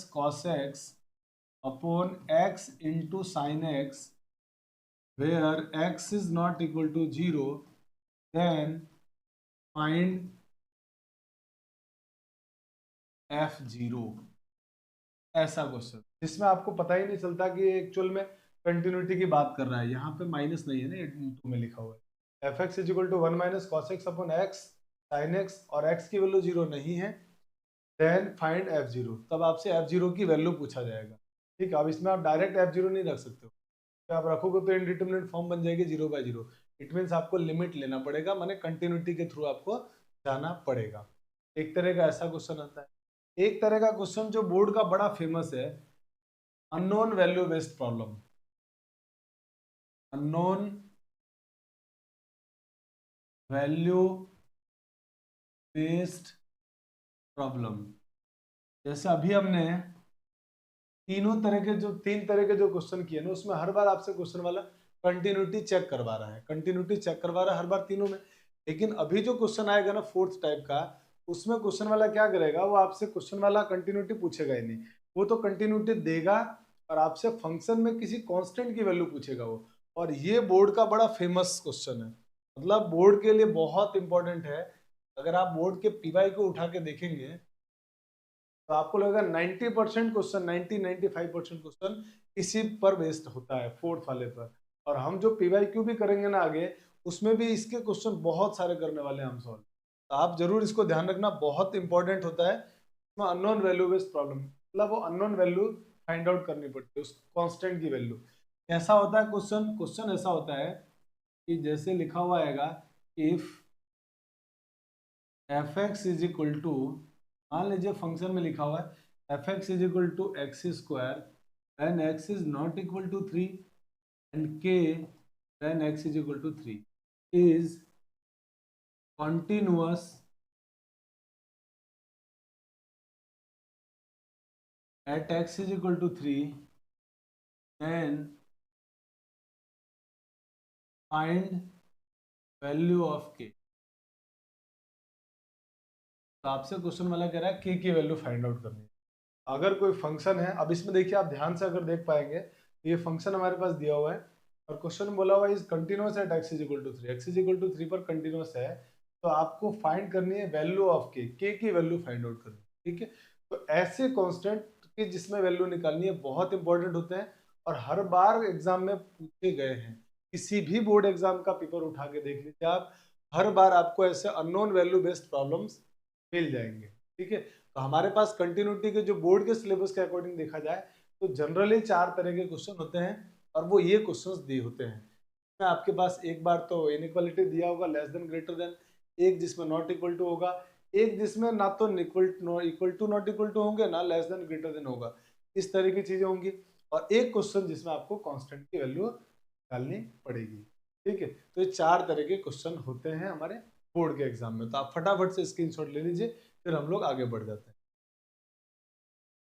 Speaker 1: - cos x upon x into sin x where x is not equal to 0, then find f0। ऐसा क्वेश्चन जिसमें आपको पता ही नहीं चलता कि एक्चुअल में कंटिन्यूटी की बात कर रहा है। यहाँ पे माइनस नहीं है ना, इंटू में लिखा हुआ है। F x is equal to 1 - cos x upon x sin x और x की वैल्यू 0 नहीं है, देन फाइंड f0। तब आपसे f0 की वैल्यू पूछा जाएगा। ठीक है, अब इसमें आप डायरेक्ट f0 नहीं रख सकते हो, तो आप रखोगे तो इनडिटरमिनेट फॉर्म बन जाएगी 0/0। इट मीन्स आपको लिमिट लेना पड़ेगा, माने कंटिन्यूटी के थ्रू आपको जाना पड़ेगा। एक तरह का ऐसा क्वेश्चन आता है। एक तरह का क्वेश्चन जो बोर्ड का बड़ा फेमस है, unknown value based problem. Unknown value based problem. जैसे अभी हमने तीन तरह के जो क्वेश्चन किए ना, उसमें हर बार आपसे क्वेश्चन वाला कंटिन्यूटी चेक करवा रहा है, कंटिन्यूटी चेक करवा रहा है हर बार तीनों में। लेकिन अभी जो क्वेश्चन आएगा ना फोर्थ टाइप का, उसमें क्वेश्चन वाला क्या करेगा, वो आपसे क्वेश्चन वाला कंटिन्यूटी पूछेगा ही नहीं, वो तो कंटिन्यूटी देगा और आपसे फंक्शन में किसी कांस्टेंट की वैल्यू पूछेगा वो। और ये बोर्ड का बड़ा फेमस क्वेश्चन है, मतलब बोर्ड के लिए बहुत इंपॉर्टेंट है। अगर आप बोर्ड के पीवाई को उठा के देखेंगे तो आपको लगेगा 90% क्वेश्चन, 90-95% क्वेश्चन इसी पर बेस्ड होता है, फोर्थ वाले पर। और हम जो पीवाईक्यू भी करेंगे ना आगे, उसमें भी इसके क्वेश्चन बहुत सारे करने वाले हैं हम सॉल्व। तो आप जरूर इसको ध्यान रखना, बहुत इंपॉर्टेंट होता है। इसमें अननोन वैल्यू बेस्ड प्रॉब्लम, मतलब वो अननोन वैल्यू फाइंड आउट करनी पड़ती है, उस कांस्टेंट की वैल्यू। ऐसा होता है क्वेश्चन ऐसा होता है कि जैसे लिखा हुआ आएगा, if F x is equal to, मान लीजिए फंक्शन में लिखा हुआ है F x is equal to X square when X is not equal to 3 and K when X is equal to 3 is continuous at x is equal to 3, then find value of k। तो आपसे क्वेश्चन वाला कह रहा है k की वैल्यू फाइंड आउट करनी है। अगर कोई फंक्शन है, अब इसमें देखिए आप ध्यान से अगर देख पाएंगे तो ये फंक्शन हमारे पास दिया हुआ है और क्वेश्चन में बोला हुआ है is continuous at x is equal to 3, x is equal to 3 पर कंटिन्यूअस है, तो आपको फाइंड करनी है वैल्यू ऑफ k की वैल्यू फाइंड आउट करनी है, ठीक है। तो ऐसे कांस्टेंट की जिसमें वैल्यू निकालनी है बहुत इंपॉर्टेंट होते हैं और हर बार एग्जाम में पूछे गए हैं। किसी भी बोर्ड एग्जाम का पेपर उठा के देख लीजिए आप, हर बार आपको ऐसे अननोन वैल्यू बेस्ड प्रॉब्लम्स मिल जाएंगे, ठीक है। तो हमारे पास कंटिन्यूटी के जो बोर्ड के सिलेबस के अकॉर्डिंग देखा जाए तो जनरली 4 तरह के क्वेश्चन होते हैं और वो ये क्वेश्चंस दिए होते हैं। इसमें आपके पास एक बार तो इनइक्वालिटी दिया होगा, लेस देन ग्रेटर देन, एक जिसमें नॉट इक्वल टू होगा, एक जिसमें ना तो equal to not equal to होंगे, ना लेस देन ग्रेटर देन होगा, इस तरह की चीजें होंगी, और एक क्वेश्चन जिसमें आपको कांस्टेंट की वैल्यू डालनी पड़ेगी, ठीक है। तो ये 4 तरह के क्वेश्चन होते हैं हमारे बोर्ड के एग्जाम में। तो आप फटाफट से स्क्रीनशॉट ले लीजिए, फिर हम लोग आगे बढ़ जाते हैं।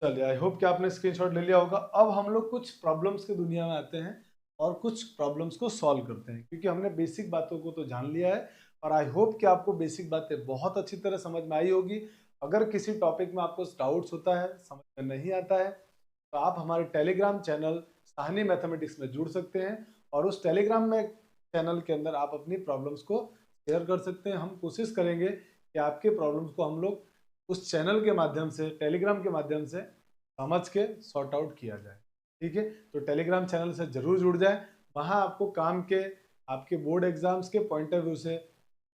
Speaker 1: चलिए, आई होप कि आपने स्क्रीनशॉट ले लिया होगा। अब हम लोग कुछ प्रॉब्लम्स की दुनिया में आते हैं और कुछ प्रॉब्लम्स को सॉल्व करते हैं, क्योंकि हमने बेसिक बातों को तो जान लिया है और आई होप कि आपको बेसिक बातें बहुत अच्छी तरह समझ में आई होगी। अगर किसी टॉपिक में आपको डाउट्स होता है, समझ में नहीं आता है, तो आप हमारे टेलीग्राम चैनल साहनी मैथमेटिक्स में जुड़ सकते हैं और उस टेलीग्राम में चैनल के अंदर आप अपनी प्रॉब्लम्स को शेयर कर सकते हैं। हम कोशिश करेंगे कि आपके प्रॉब्लम्स को हम लोग उस चैनल के माध्यम से, टेलीग्राम के माध्यम से समझ के सॉर्ट आउट किया जाए, ठीक है। तो टेलीग्राम चैनल से जरूर जुड़ जाए, वहां आपको काम के, आपके बोर्ड एग्जाम्स के पॉइंट ऑफ व्यू से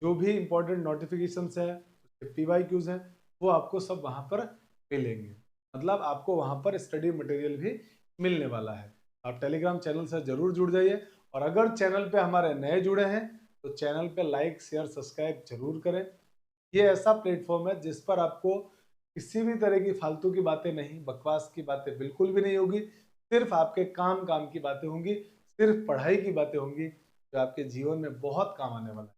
Speaker 1: जो भी इंपॉर्टेंट नोटिफिकेशंस है, PYQs हैं, वो आपको सब वहां पर मिलेंगे। मतलब आपको वहां पर स्टडी मटेरियल भी मिलने वाला है। आप टेलीग्राम चैनल से जरूर जुड़ जाइए और अगर चैनल पे हमारे नए जुड़े हैं तो चैनल पे लाइक शेयर सब्सक्राइब जरूर करें। ये ऐसा प्लेटफॉर्म है जिस पर आपको किसी भी तरह की फालतू की बातें नहीं, बकवास की बातें बिल्कुल भी नहीं होगी, सिर्फ आपके काम काम की बातें होंगी, सिर्फ पढ़ाई की बातें होंगी जो आपके जीवन में बहुत काम आने वाला है।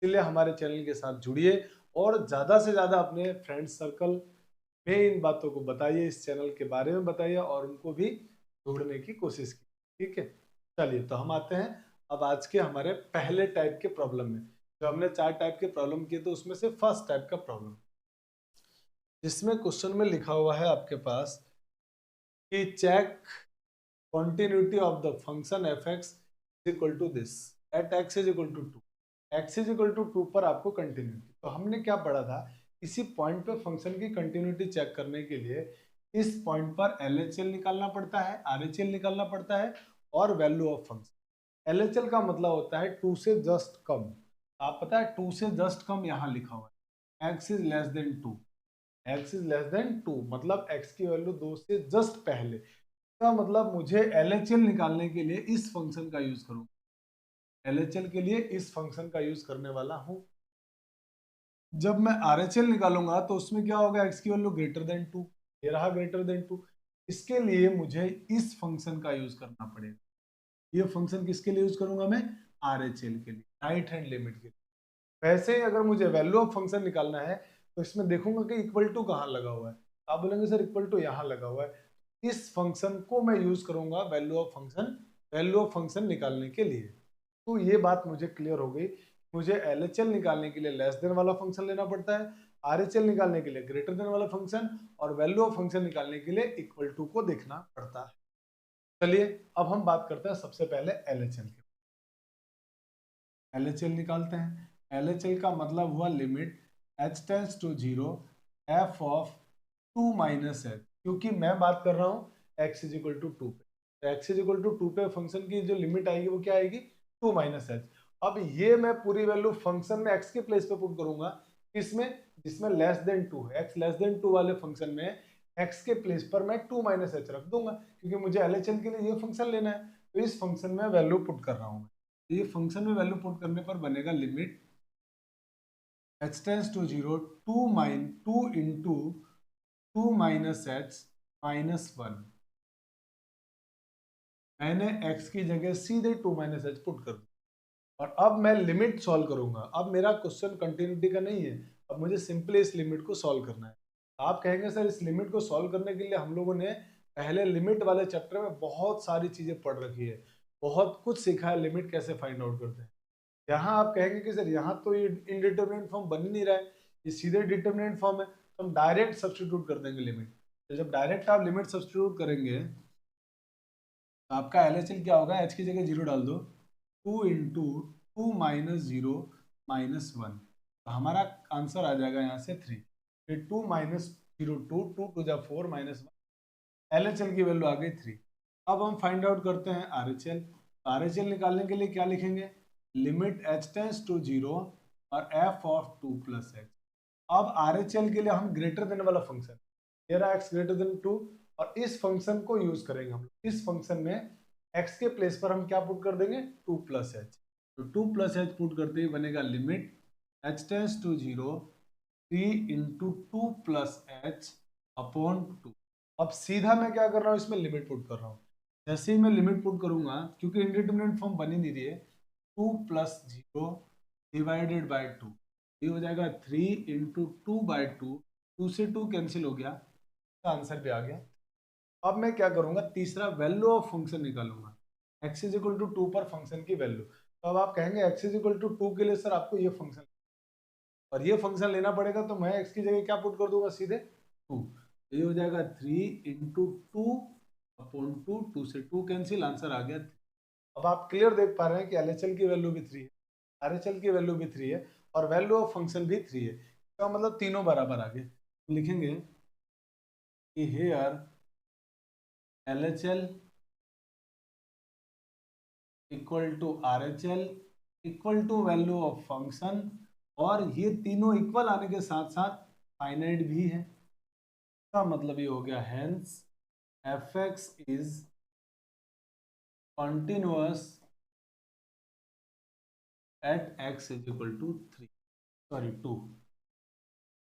Speaker 1: इसलिए हमारे चैनल के साथ जुड़िए और ज़्यादा से ज़्यादा अपने फ्रेंड सर्कल में इन बातों को बताइए, इस चैनल के बारे में बताइए और उनको भी जोड़ने की कोशिश की, ठीक है। चलिए, तो हम आते हैं अब आज के हमारे पहले टाइप के प्रॉब्लम में। जो हमने 4 टाइप के प्रॉब्लम किए तो उसमें से फर्स्ट टाइप का प्रॉब्लम, जिसमें क्वेश्चन में लिखा हुआ है आपके पास कि check continuity of the function f(x) is equal to this at x is equal to 2, x is equal to 2 पर आपको कंटिन्यूटी। तो हमने क्या पढ़ा था, इसी पॉइंट पे फंक्शन की कंटिन्यूटी चेक करने के लिए इस पॉइंट पर LHL निकालना पड़ता है, RHL निकालना पड़ता है और वैल्यू ऑफ फंक्शन। LHL का मतलब होता है 2 से जस्ट कम। आप पता है 2 से जस्ट कम यहाँ लिखा हुआ है, x is less than 2, x is less than 2 मतलब x की वैल्यू 2 से जस्ट पहले का मतलब मुझे LHL निकालने के लिए इस फंक्शन का यूज करूंगा, LHL के लिए इस फंक्शन का यूज करने वाला हूं। जब मैं RHL निकालूंगा तो उसमें क्या होगा, x की वैल्यू ग्रेटर देन 2, ये रहा ग्रेटर देन 2। इसके लिए मुझे इस फंक्शन का यूज करना पड़ेगा। ये फंक्शन किसके लिए यूज करूंगा मैं, RHL के लिए, राइट हैंड लिमिट के लिए। वैसे ही अगर मुझे वैल्यू ऑफ फंक्शन निकालना है तो इसमें देखूंगा कि इक्वल टू कहाँ लगा हुआ है। आप बोलेंगे सर इक्वल टू यहाँ लगा हुआ है, इस फंक्शन को मैं यूज करूंगा वैल्यू ऑफ फंक्शन निकालने के लिए। तो ये बात मुझे क्लियर हो गई, मुझे LHL निकालने के लिए लेस देन वाला फंक्शन लेना पड़ता है, RHL निकालने के लिए ग्रेटर देन वाला फंक्शन और वैल्यू ऑफ फंक्शन निकालने के लिए इक्वल टू को देखना पड़ता है। चलिए, अब हम बात करते हैं सबसे पहले LHL की। LHL निकालते हैं। LHL का मतलब हुआ limit h tends to 0 f of 2 minus h, क्योंकि मैं बात कर रहा हूं x इज इक्वल टू 2 पे, तो x इज इक्वल टू 2 पे फंक्शन की जो लिमिट आएगी वो क्या आएगी, 2 माइनस h। अब ये मैं पूरी वैल्यू फंक्शन में x के प्लेस पे पुट करूंगा, इसमें जिसमें लेस देन 2 है, x लेस देन 2 वाले फंक्शन में x के प्लेस पर मैं 2 माइनस h रख दूंगा, क्योंकि मुझे LHL के लिए ये फंक्शन लेना है। तो इस फंक्शन में वैल्यू पुट कर रहा हूं मैं। तो ये फंक्शन में वैल्यू पुट करने पर बनेगा limit h tends to 0 2 into 2 minus h minus 1। मैंने x की जगह सीधे 2 माइनस h पुट कर दिया और अब मैं लिमिट सॉल्व करूंगा। अब मेरा क्वेश्चन कंटिन्यूटी का नहीं है, अब मुझे सिंपली इस लिमिट को सॉल्व करना है। आप कहेंगे सर इस लिमिट को सॉल्व करने के लिए हम लोगों ने पहले लिमिट वाले चैप्टर में बहुत सारी चीजें पढ़ रखी है, बहुत कुछ सीखा है लिमिट कैसे फाइंड आउट करते हैं। यहाँ आप कहेंगे कि सर यहाँ तो ये इनडिटरमिनेट फॉर्म बन ही नहीं रहा है, ये सीधे डिटरमिनेट फॉर्म है, तो हम डायरेक्ट सब्स्टिट्यूट कर देंगे लिमिट। तो जब डायरेक्ट आप लिमिट सब्स्टिट्यूट करेंगे तो आपका LHL क्या होगा, h की जगह 0 डाल दो, 2 इंटू 2 माइनस 0 माइनस 1। तो हमारा आंसर आ जाएगा यहाँ से 3। फिर 2 माइनस 0 2 2 टू जा 4 माइनस 1, LHL की वैल्यू आ गई 3। अब हम फाइंड आउट करते हैं RHL। RHL निकालने के लिए क्या लिखेंगे, लिमिट h टेंस टू 0 और f ऑफ 2 प्लस x। अब RHL के लिए हम ग्रेटर देन वाला फंक्शन, मेरा x ग्रेटर देन 2, और इस फंक्शन को यूज करेंगे हम लोग। इस फंक्शन में x के प्लेस पर हम क्या पुट कर देंगे, 2 प्लस एच। तो 2 प्लस एच पुट करते ही बनेगा limit h tends to 0 3 into 2 plus h upon 2। अब सीधा मैं क्या कर रहा हूँ, इसमें लिमिट पुट कर रहा हूँ। जैसे ही मैं लिमिट पुट करूंगा, क्योंकि इंडिटरमिनेट फॉर्म बन ही नहीं रही है, 2 प्लस 0 डिवाइडेड बाई 2, ये हो जाएगा 3 इंटू 2 बाई 2, 2 से 2 कैंसिल हो गया, आंसर पे आ गया। अब मैं क्या करूंगा, तीसरा वैल्यू ऑफ फंक्शन निकालूंगा, x इज इक्वल टू 2 पर फंक्शन की वैल्यू। तो अब आप कहेंगे x इज इक्वल टू 2 के लिए सर आपको ये फंक्शन और ये फंक्शन लेना पड़ेगा, तो मैं x की जगह क्या पुट कर दूंगा, सीधे 2। ये हो जाएगा 3 इंटू 2 अपॉन 2, 2 से 2 कैंसिल, आंसर आ गया 3। अब आप क्लियर देख पा रहे हैं कि LHL की वैल्यू भी 3 है, RHL की वैल्यू भी 3 है, और वैल्यू ऑफ फंक्शन भी 3 है। इसका मतलब तीनों बराबर आ गए। लिखेंगे कि here LHL equal to RHL equal to value of function, और ये तीनों इक्वल आने के साथ साथ फाइनाइट भी है। इसका मतलब ये हो गया hence fx is continuous at x is equal to 2।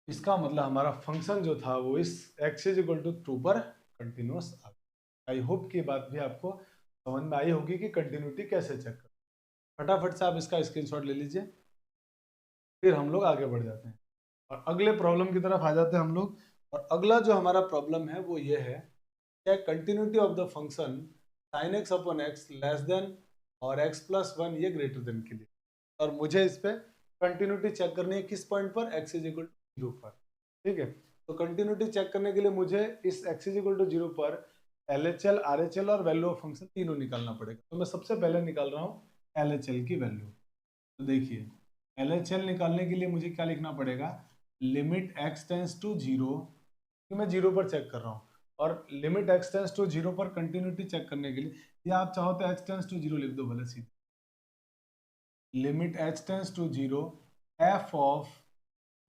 Speaker 1: इसका मतलब हमारा फंक्शन जो था वो इस x इज इक्वल टू 2 पर कंटिन्यूअस आ गया। आई होप की बात भी आपको समझ में आई होगी कि कंटिन्यूटी कैसे चेक कर। फटाफट से आप इसका स्क्रीनशॉट ले लीजिए, फिर हम लोग आगे बढ़ जाते हैं और अगले प्रॉब्लम की तरफ आ जाते हैं हम लोग। और अगला जो हमारा प्रॉब्लम है वो ये है, क्या continuity of the function sine x upon x less than और x प्लस 1 ये ग्रेटर देन के लिए, और मुझे इस पे कंटिन्यूटी चेक करनी है किस पॉइंट पर, x इज इक्वल टू 0 पर। ठीक है, तो कंटिन्यूटी चेक करने के लिए मुझे इस x इज इक्वल टू 0 पर LHL RHL और वैल्यू ऑफ फंक्शन तीनों निकालना पड़ेगा। तो मैं सबसे पहले निकाल रहा हूँ LHL की वैल्यू। तो देखिए LHL निकालने के लिए मुझे क्या लिखना पड़ेगा, लिमिट x टेंस टू 0, कि मैं 0 पर चेक कर रहा हूँ, और लिमिट x टेंस टू 0 पर कंटिन्यूटी चेक करने के लिए, या आप चाहो तो h टेंस टू 0 लिख दो भले सीधे, limit h tends to 0 f of,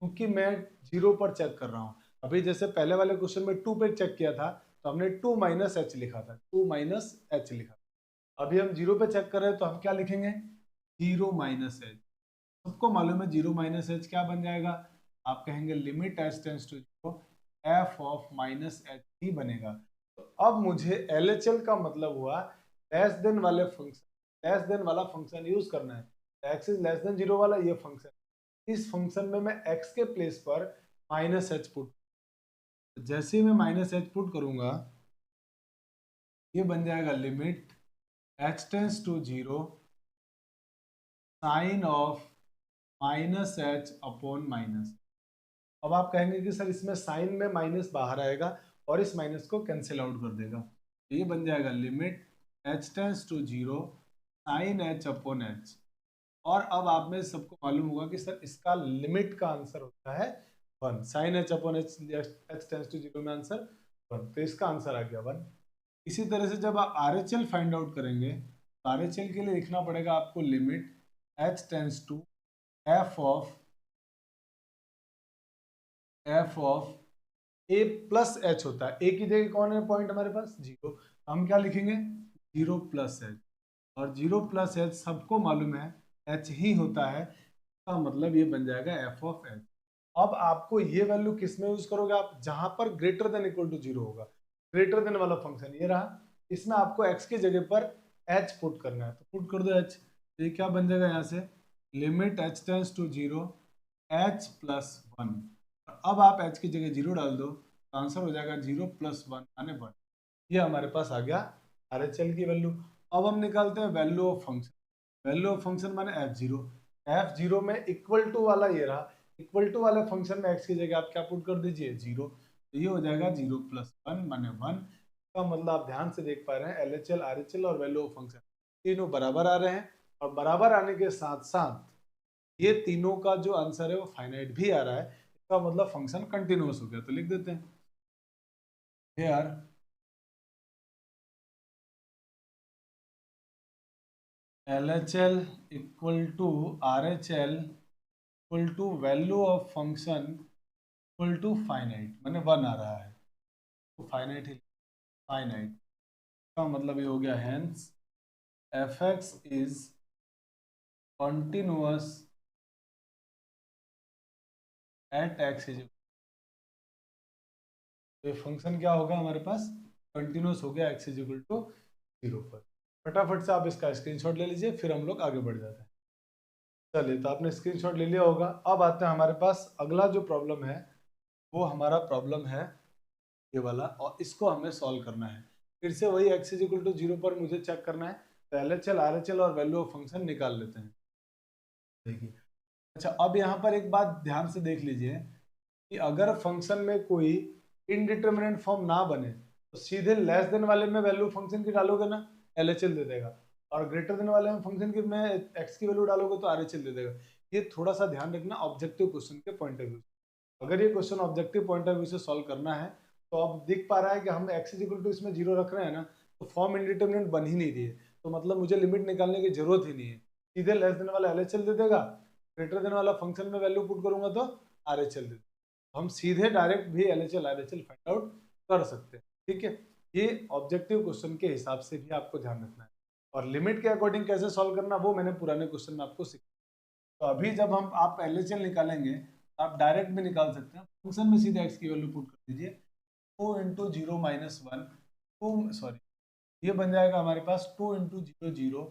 Speaker 1: क्योंकि मैं 0 पर चेक कर रहा हूँ। अभी जैसे पहले वाले क्वेश्चन में 2 पे चेक किया था तो हमने 2 माइनस एच लिखा था, 2 माइनस एच लिखा। अभी हम 0 पे चेक कर रहे हैं तो हम क्या लिखेंगे, 0 माइनस एच। सबको मालूम है 0 माइनस एच क्या बन जाएगा, आप कहेंगे limit H tends to 0 F of minus H ही बनेगा। तो अब मुझे LHL का मतलब हुआ लेस देन वाले फंक्शन, लेस देन वाला फंक्शन यूज करना है। एक्स इज लेस देन 0 वाला ये फंक्शन, इस फंक्शन में मैं x के प्लेस पर माइनस एच पुट, जैसे ही मैं माइनस एच पुट करूंगा ये बन जाएगा limit h tends to 0 sine of minus h upon minus. अब आप कहेंगे कि सर इसमें साइन में माइनस बाहर आएगा और इस माइनस को कैंसिल आउट कर देगा, तो ये बन जाएगा limit h tends to 0 sine h upon h। और अब आप में सबको मालूम होगा कि सर इसका लिमिट का आंसर होता है 1, sine h upon h, h tends to 0 में आंसर 1, तो इसका आंसर आ गया 1। इसी तरह से जब आप RHL फाइंड आउट करेंगे तो RHL के लिए लिखना पड़ेगा आपको limit h tends to f of f of A plus h होता है। ए की जगह कौन है पॉइंट हमारे पास? जीरो। हम क्या लिखेंगे? Zero plus h. और जीरो प्लस एच सबको मालूम है एच ही होता है, का मतलब ये बन जाएगा एफ ऑफ एच। अब आपको ये वैल्यू किस में यूज करोगे आप? जहां पर greater than equal to zero होगा। ग्रेटर देन वाला फंक्शन ये रहा, इसमें आपको एक्स की जगह पर एच पुट करना है, तो पुट कर दो एच। ये क्या बन जाएगा यहाँ से? Limit H tends to zero h plus one. अब आप एच की जगह जीरो डाल दो तो आंसर हो जाएगा जीरो प्लस वन यानी वन। ये हमारे पास आ गया RHL की वैल्यू। अब हम निकालते हैं value of function. Value of function माने एफ जीरो। एफ जीरो में इक्वल टू वाला ये रहा, इक्वल टू वाले फंक्शन में एक्स की जगह आप क्या पुट कर दीजिए? जीरो। तो ये हो जाएगा जीरो प्लस वन माने वन। का मतलब आप ध्यान से देख पा रहे हैं LHL RHL और वैल्यू ऑफ फंक्शन तीनों बराबर आ रहे हैं, और बराबर आने के साथ साथ ये तीनों का जो आंसर है वो फाइनाइट भी आ रहा है। इसका मतलब फंक्शन कंटिन्यूअस हो गया। तो लिख देते हैं here LHL equal to RHL equal to value of function equal to finite, मैंने वन आ रहा है तो फाइनाइट ही। फाइनाइट का मतलब ये हो गया hence F x is continuous at x is. तो ये फंक्शन क्या होगा हमारे पास? कंटिन्यूअस हो गया x is equal to zero पर। फटाफट से आप इसका स्क्रीनशॉट ले लीजिए, फिर हम लोग आगे बढ़ जाते हैं। चलिए, तो आपने स्क्रीनशॉट ले लिया होगा। अब आते हैं हमारे पास अगला जो प्रॉब्लम है, वो हमारा प्रॉब्लम है ये वाला, और इसको हमें सॉल्व करना है। फिर से वही x is equal to zero पर मुझे चेक करना है। तो LHL RHL और वैल्यू ऑफ फंक्शन निकाल लेते हैं। देखिए, अच्छा अब यहाँ पर एक बात ध्यान से देख लीजिए कि अगर फंक्शन में कोई इनडिटर्मिनेट फॉर्म ना बने तो सीधे लेस देन वाले में वैल्यू फंक्शन की डालोगे ना, LHL दे देगा, और ग्रेटर देन वाले में फंक्शन की में एक्स की वैल्यू डालोगे तो RHL दे देगा। ये थोड़ा सा ध्यान रखना ऑब्जेक्टिव क्वेश्चन के पॉइंट ऑफ व्यू। अगर ये question objective point of view से सॉल्व करना है तो अब दिख पा रहा है कि हम एक्स इज इक्वल टू इसमें जीरो रख रहे हैं ना, तो फॉर्म इंडिटर्मिनेट बन ही नहीं रही है, तो मतलब मुझे लिमिट निकालने की जरूरत ही नहीं है। सीधे लेस देन वाला LHL दे देगा, ग्रेटर देन वाला फंक्शन में वैल्यू पुट करूंगा तो RHL दे देगा। हम सीधे डायरेक्ट भी LHL RHL फाइंड आउट कर सकते हैं। ठीक है, ये ऑब्जेक्टिव क्वेश्चन के हिसाब से भी आपको ध्यान रखना है, और लिमिट के अकॉर्डिंग कैसे सॉल्व करना वो मैंने पुराने क्वेश्चन में आपको सिखाया। तो अभी जब हम आप LHL निकालेंगे, आप डायरेक्ट भी निकाल सकते हैं। फंक्शन में सीधे एक्स की वैल्यू पुट कर दीजिए, two into zero minus one, two sorry ये बन जाएगा हमारे पास two into zero zero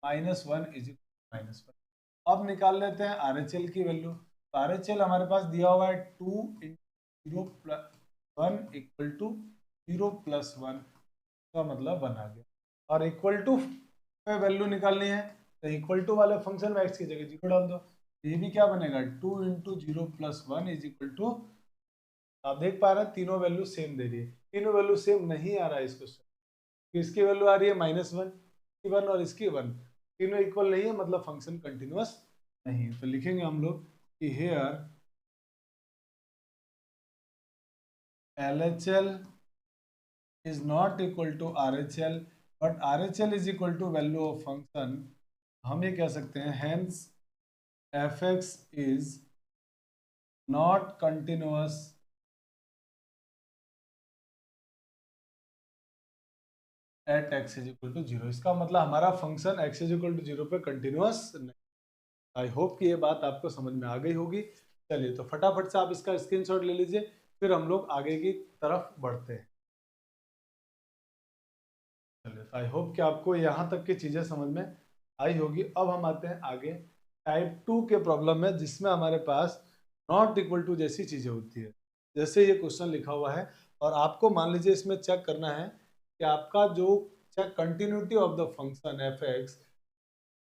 Speaker 1: minus one is minus one. अब निकाल लेते हैं RHL की वैल्यू। तो RHL हमारे पास दिया हुआ है two into zero plus one equal to zero plus one, का मतलब वन आ गया। और इक्वल टू पे वैल्यू निकालनी है तो इक्वल टू वाले फंक्शन में एक्स की जगह जीरो डाल दो। ये भी क्या बनेगा? Two into zero plus one is equal to, आप देख पा रहे हैं तीनों वैल्यू सेम दे रही है। तीनों वैल्यू सेम नहीं आ रहा है इस क्वेश्चन। इसकी वैल्यू आ रही है माइनस वन, इसकी वन और इसकी वन, तीनों इक्वल नहीं है, मतलब फंक्शन कंटिन्यूअस नहीं है। तो लिखेंगे हम लोग कि here LHL is not equal to RHL but RHL is equal to value of function। हम ये कह सकते हैं hence fx is not continuous at x is equal to zero. इसका मतलब हमारा function x is equal to zero पे कंटिन्यूअस नहीं। आई होप कि ये बात आपको समझ में आ गई होगी। चलिए, तो फटाफट से आप इसका स्क्रीनशॉट ले लीजिए, फिर हम लोग आगे की तरफ बढ़ते हैं। चलिए, तो आई होप कि आपको यहाँ तक की चीज़ें समझ में आई होगी। अब हम आते हैं आगे टाइप 2 के प्रॉब्लम में, जिसमें हमारे पास नॉट इक्वल टू जैसी चीज़ें होती है। जैसे ये क्वेश्चन लिखा हुआ है, और आपको मान लीजिए इसमें चेक करना है कि आपका जो check continuity of the function f x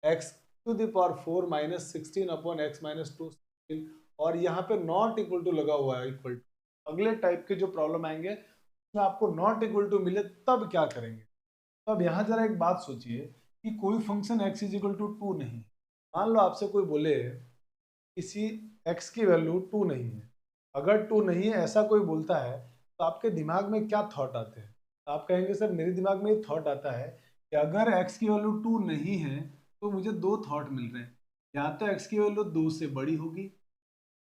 Speaker 1: x to the power 4 minus 16 upon x minus 2, और यहाँ पे नॉट इक्वल टू लगा हुआ है इक्वल टू। अगले टाइप के जो प्रॉब्लम आएंगे उसमें आपको नॉट इक्वल टू मिले तब क्या करेंगे। तो अब यहाँ जरा एक बात सोचिए कि कोई function x is equal to two नहीं। मान लो आपसे कोई बोले किसी x की वैल्यू टू नहीं है, अगर टू नहीं है ऐसा कोई बोलता है तो आपके दिमाग में क्या थॉट आते हैं? तो आप कहेंगे सर मेरे दिमाग में ये थॉट आता है कि अगर x की वैल्यू टू नहीं है तो मुझे दो थॉट मिल रहे हैं, या तो x की वैल्यू दो से बड़ी होगी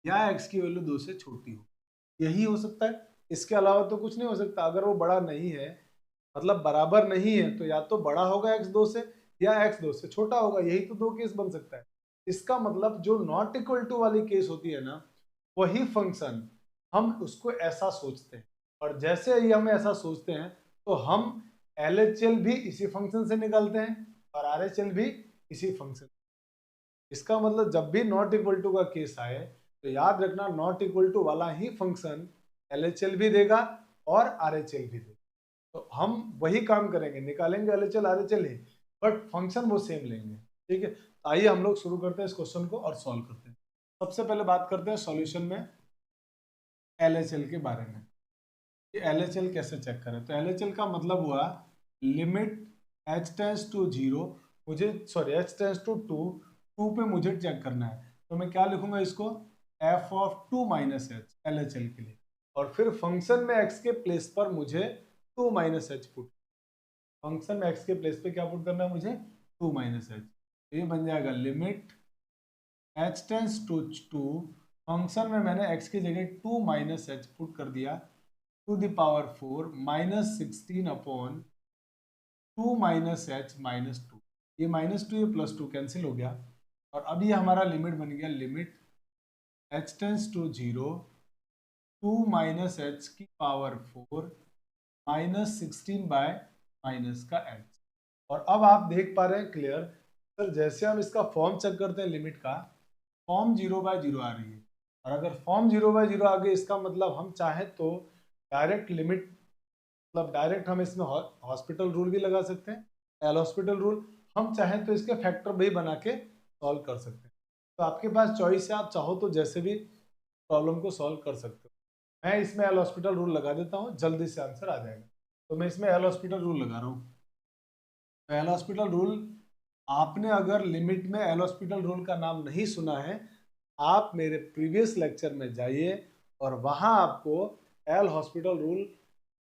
Speaker 1: या x की वैल्यू दो से छोटी होगी। यही हो सकता है, इसके अलावा तो कुछ नहीं हो सकता। अगर वो बड़ा नहीं है मतलब बराबर नहीं है तो या तो बड़ा होगा x2 से या x2 से छोटा होगा, यही तो दो केस बन सकता है। इसका मतलब जो नॉट इक्वल टू वाली केस होती है ना, वही फंक्शन हम उसको ऐसा सोचते हैं, और जैसे ही हम ऐसा सोचते हैं तो हम LHL भी इसी फंक्शन से निकालते हैं और RHL भी इसी फंक्शन। इसका मतलब जब भी नॉट इक्वल टू का केस आए तो याद रखना नॉट इक्वल टू वाला ही फंक्शन LHL भी देगा और RHL भी देगा। तो हम वही काम करेंगे, निकालेंगे LHL RHL he, but function वो सेम लेंगे। ठीक है, तो आइए हम लोग शुरू करते हैं इस क्वेश्चन को और सॉल्व करते हैं। सबसे पहले बात करते हैं सॉल्यूशन में LHL के बारे में कि LHL कैसे चेक करें। तो LHL का मतलब हुआ लिमिट h टेंड्स टू 0, मुझे सॉरी h टेंड्स टू 2 पे मुझे चेक करना है। तो मैं क्या लिखूंगा इसको, f of 2 minus H LHL के लिए, और फिर फंक्शन में x के प्लेस पर मुझे 2 माइनस एच पुट, फंक्शन में x के प्लेस पे क्या पुट करना है मुझे, 2 माइनस एच। ये बन जाएगा limit h tends to 2, function में मैंने x की जगह 2 माइनस एच पुट कर दिया, to the power 4 minus 16 upon 2 minus h minus 2, ये माइनस 2 ये प्लस 2 कैंसिल हो गया, और अब ये हमारा लिमिट बन गया limit h tends to 0 2 minus h की पावर 4 माइनस 16 बाय माइनस का h। और अब आप देख पा रहे हैं क्लियर सर, जैसे हम इसका फॉर्म चेक करते हैं लिमिट का, फॉर्म 0/0 आ रही है, और अगर फॉर्म 0/0 आ गई इसका मतलब हम चाहे तो डायरेक्ट लिमिट, मतलब डायरेक्ट हम इसमें हॉस्पिटल रूल भी लगा सकते हैं, एल हॉस्पिटल रूल, हम चाहें तो इसके फैक्टर भी बना के सॉल्व कर सकते हैं। तो आपके पास चॉइस है, आप चाहो तो जैसे भी प्रॉब्लम को सॉल्व कर सकते हो। मैं इसमें एल हॉस्पिटल रूल लगा देता हूँ, जल्दी से आंसर आ जाएगा। तो मैं इसमें एल हॉस्पिटल रूल लगा रहा हूँ। तो एल हॉस्पिटल रूल, आपने अगर लिमिट में एल हॉस्पिटल रूल का नाम नहीं सुना है, आप मेरे प्रीवियस लेक्चर में जाइए और वहां आपको एल हॉस्पिटल रूल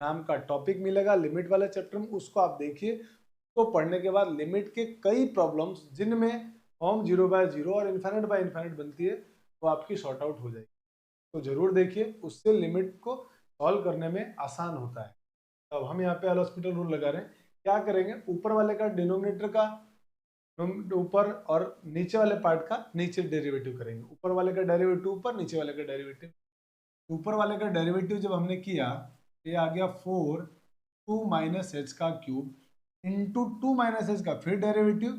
Speaker 1: नाम का टॉपिक मिलेगा लिमिट वाले चैप्टर में, उसको आप देखिए। उसको पढ़ने के बाद लिमिट के कई प्रॉब्लम्स जिनमें फॉर्म 0/0 और इन्फाइनाइट बाय इन्फाइनाइट बनती है वो आपकी सॉर्ट आउट हो जाएगी। तो जरूर देखिए, उससे लिमिट को सॉल्व करने में आसान होता है। अब हम यहाँ पे एल हॉस्पिटल रूल लगा रहे हैं, क्या करेंगे, ऊपर वाले का डिनोमिनेटर का ऊपर और नीचे वाले पार्ट का नीचे डेरिवेटिव करेंगे। ऊपर वाले का डेरिवेटिव ऊपर, नीचे वाले का डेरिवेटिव, ऊपर वाले का डेरिवेटिव जब हमने किया ये आ गया 4 2 माइनस एच का क्यूब इंटू 2 माइनस एच का फिर डेरिवेटिव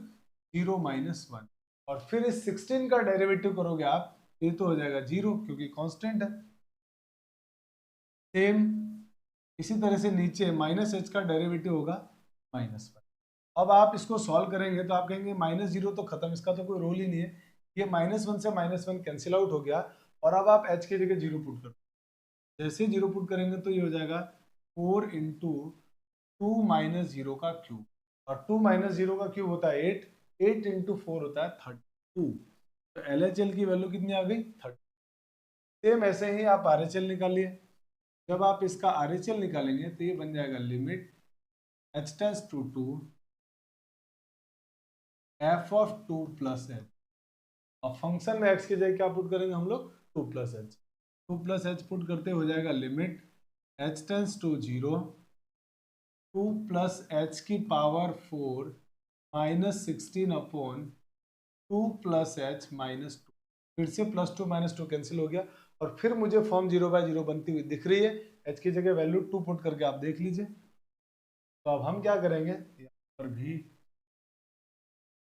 Speaker 1: 0 माइनस 1, और फिर इस 16 का डेरिवेटिव करोगे आप, ये तो हो जाएगा 0 क्योंकि कांस्टेंट है। सेम इसी तरह से नीचे माइनस एच का डेरिवेटिव होगा -1। अब आप इसको सॉल्व करेंगे तो आप कहेंगे -0 तो खत्म, इसका तो कोई रोल ही नहीं है, ये -1 से -1 कैंसिल आउट हो गया, और अब आप h की जगह 0 पुट कर, जैसे 0 पुट करेंगे तो ये हो जाएगा 4 इंटू 2 माइनस 0 का क्यूब, और 2 माइनस 0 का क्यूब होता है 8, 8 इंटू 4 होता है 32। तो LHL की वैल्यू कितनी आ गई, 30। सेम ऐसे ही आप RHL निकालिए, जब आप इसका RHL निकालेंगे तो ये बन जाएगा limit h tends to 2 f of 2 plus h, और फंक्शन में x की जगह क्या पुट करेंगे हम लोग, 2 plus H, 2 plus H put करते हो जाएगा limit h tends to 0 2 plus H की power 4 minus 16 upon 2 plus H minus 2, फिर से प्लस 2 -2 कैंसिल हो गया, और फिर मुझे फॉर्म 0/0 बनती हुई दिख रही है, h की जगह वैल्यू 2 पुट करके आप देख लीजिए। तो अब हम क्या करेंगे, यहाँ पर भी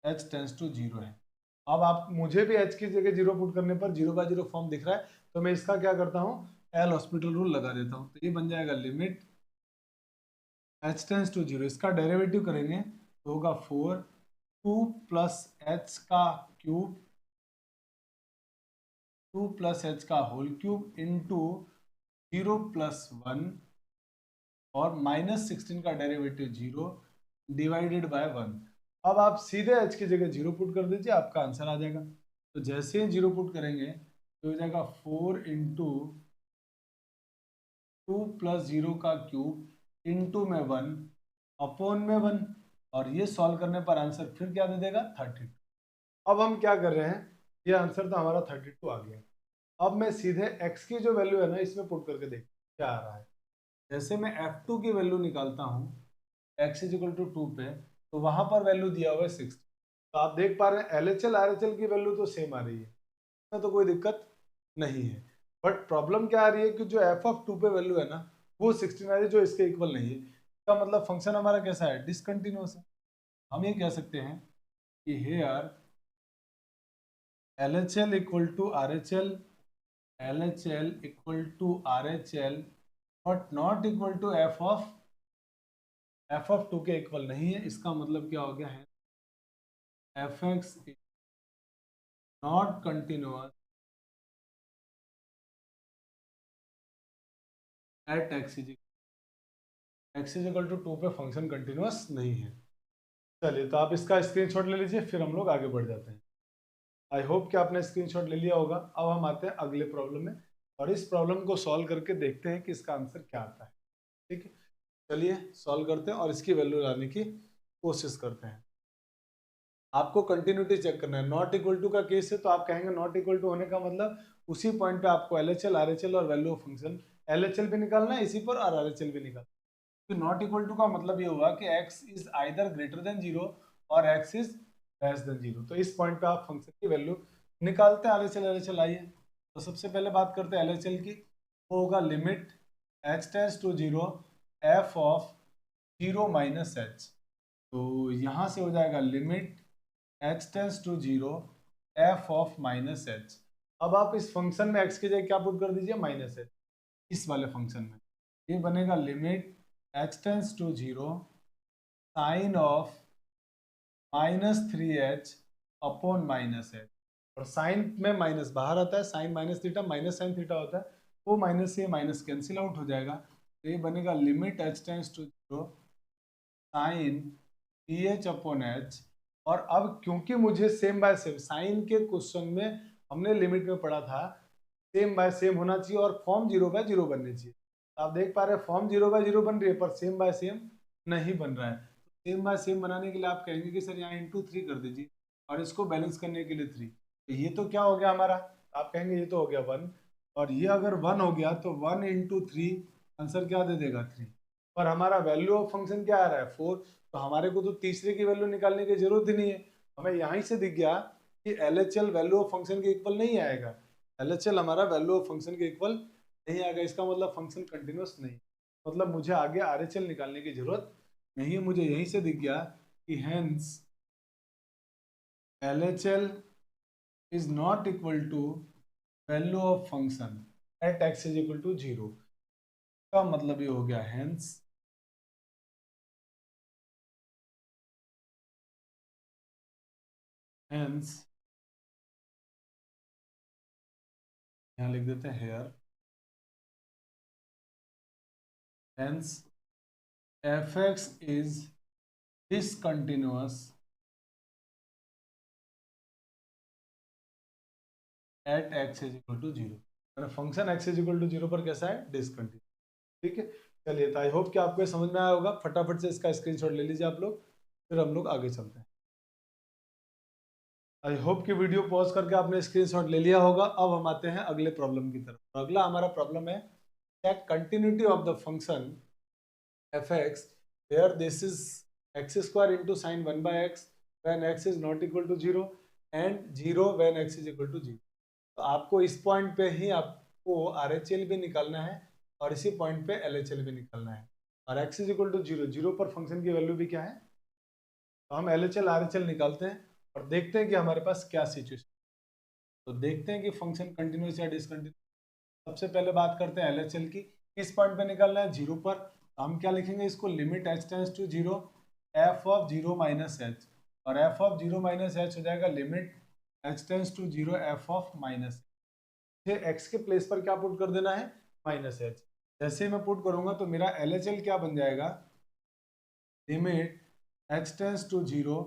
Speaker 1: h टेंड्स टू 0 है। अब आप मुझे भी h की जगह 0 पुट करने पर 0/0 फॉर्म दिख रहा है, तो मैं इसका क्या करता हूँ, एल हॉस्पिटल रूल लगा देता हूँ। तो ये बन जाएगा लिमिट h टेंड्स टू 0, इसका डेरिवेटिव करेंगे तो होगा 4 2 प्लस एच का क्यूब 2 प्लस एच का होल क्यूब इंटू 0 प्लस 1 और -16 का डेरिवेटिव 0 डिवाइडेड बाय 1। अब आप सीधे h की जगह 0 पुट कर दीजिए, आपका आंसर आ जाएगा। तो जैसे ही 0 पुट करेंगे तो हो जाएगा 4 इंटू 2 प्लस 0 का क्यूब इंटू में 1 अपॉन में 1, और ये सॉल्व करने पर आंसर फिर क्या दे देगा, 32। अब हम क्या कर रहे हैं, ये आंसर तो हमारा 32 आ गया। अब मैं सीधे x की जो वैल्यू है ना इसमें पुट करके देख क्या आ रहा है। जैसे मैं f2 की वैल्यू निकालता हूँ x इज इक्वल टू 2 पे, तो वहां पर वैल्यू दिया हुआ है 60। तो आप देख पा रहे हैं LHL RHL की वैल्यू तो सेम आ रही है, इसमें तो कोई दिक्कत नहीं है। बट प्रॉब्लम क्या आ रही है कि जो f(2) पे वैल्यू है ना वो 16 आ रही है, जो इसके इक्वल नहीं है। इसका मतलब फंक्शन हमारा कैसा है, डिसकंटिन्यूअस है। हम ये कह सकते हैं कि here LHL equal to RHL, LHL equal to RHL but not equal to f(2) के इक्वल नहीं है। इसका मतलब क्या हो गया है, fx is not continuous at x is equal to 2 पे फंक्शन कंटिन्यूअस नहीं है। चलिए तो आप इसका स्क्रीनशॉट ले लीजिए, फिर हम लोग आगे बढ़ जाते हैं। आई होप कि आपने स्क्रीनशॉट ले लिया होगा। अब हम आते हैं अगले प्रॉब्लम में और इस प्रॉब्लम को सॉल्व करके देखते हैं कि इसका आंसर क्या आता है। ठीक है, चलिए सॉल्व करते हैं और इसकी वैल्यू लाने की कोशिश करते हैं। आपको कंटिन्यूटी चेक करना है। नॉट इक्वल टू का केस है तो आप कहेंगे नॉट इक्वल टू होने का मतलब उसी पॉइंट पे आपको LHL RHL और वैल्यू ऑफ फंक्शन LHL भी निकालना है इसी पर और RHL भी निकालना है। तो नॉट इक्वल टू का मतलब ये हुआ कि x is either greater than 0 और x इज लेस देन 0। तो इस पॉइंट पे आप फंक्शन की वैल्यू निकालते हैं। LHL आइए तो सबसे पहले बात करते हैं LHL की। वो होगा limit h tends to 0 f of 0 minus h। तो यहाँ से हो जाएगा limit h tends to 0 f of minus h। अब आप इस फंक्शन में x की जगह क्या पुट कर दीजिए, माइनस h। इस वाले फंक्शन में ये बनेगा limit h tends to 0 sine of -3h upon minus h। और साइन में माइनस बाहर आता है, sine minus theta minus sine theta होता है, वो माइनस से माइनस कैंसिल आउट हो जाएगा। तो ये बनेगा limit h tends to 0 sine ph upon h। और अब क्योंकि मुझे सेम बाय सेम, साइन के क्वेश्चन में हमने लिमिट में पढ़ा था सेम बाय सेम होना चाहिए और फॉर्म 0 बाय 0 बननी चाहिए। आप देख पा रहे हैं फॉर्म 0 बाय 0 बन रही है पर सेम बाय सेम नहीं बन रहा है। सेम बाय सेम बनाने के लिए आप कहेंगे कि सर यहाँ इंटू 3 कर दीजिए और इसको बैलेंस करने के लिए 3। तो ये तो क्या हो गया हमारा, आप कहेंगे ये तो हो गया 1, और ये अगर 1 हो गया तो 1 इंटू 3 आंसर क्या दे देगा 3। पर हमारा वैल्यू ऑफ फंक्शन क्या आ रहा है 4, तो हमारे को तो तीसरे की वैल्यू निकालने की जरूरत ही नहीं है। हमें यहीं से दिख गया कि LHL वैल्यू ऑफ फंक्शन के इक्वल नहीं आएगा। LHL हमारा वैल्यू ऑफ फंक्शन के इक्वल नहीं आएगा, इसका मतलब फंक्शन कंटिन्यूअस नहीं, मतलब मुझे आगे RHL निकालने की जरूरत नहीं है। मुझे यहीं से दिख गया कि hence LHL is not equal to value of function at x is equal to 0। का मतलब ये हो गया हेंस हेंस यहाँ लिख देते हैं here, hence fx is discontinuous at x is equal to 0। फंक्शन x is equal to 0 पर कैसा है, डिसकंटिन्यूअस। ठीक है, चलिए तो आई होप कि आपको ये समझ में आया होगा। फटाफट से इसका स्क्रीनशॉट ले लीजिए आप लोग, फिर हम लोग आगे चलते हैं। आई होप कि वीडियो पॉज करके आपने स्क्रीनशॉट ले लिया होगा। अब हम आते हैं अगले प्रॉब्लम की तरफ। अगला हमारा प्रॉब्लम है that continuity of the function fx where this is x square into sin 1 by x when x is not equal to 0 and 0 when x is equal to 0। तो आपको इस पॉइंट पे ही आपको RHL भी निकालना है और इसी पॉइंट पे LHL भी निकालना है। और x इज इक्वल टू 0, 0 पर फंक्शन की वैल्यू भी क्या है, तो हम LHL RHL निकालते हैं और देखते हैं कि हमारे पास क्या सिचुएशन। तो देखते हैं कि फंक्शन कंटिन्यूस या डिसकंटिन्यूस। सबसे पहले बात करते हैं LHL की। किस पॉइंट पे निकालना है, 0 पर। तो हम क्या लिखेंगे इसको, limit h tends to 0 f of 0 minus h, और f ऑफ 0 माइनस h हो जाएगा limit h tends to 0 f of minus h। x के प्लेस पर क्या पुट कर देना है, माइनस h। जैसे मैं पुट करूंगा तो मेरा LHL क्या बन जाएगा, limit h tends to 0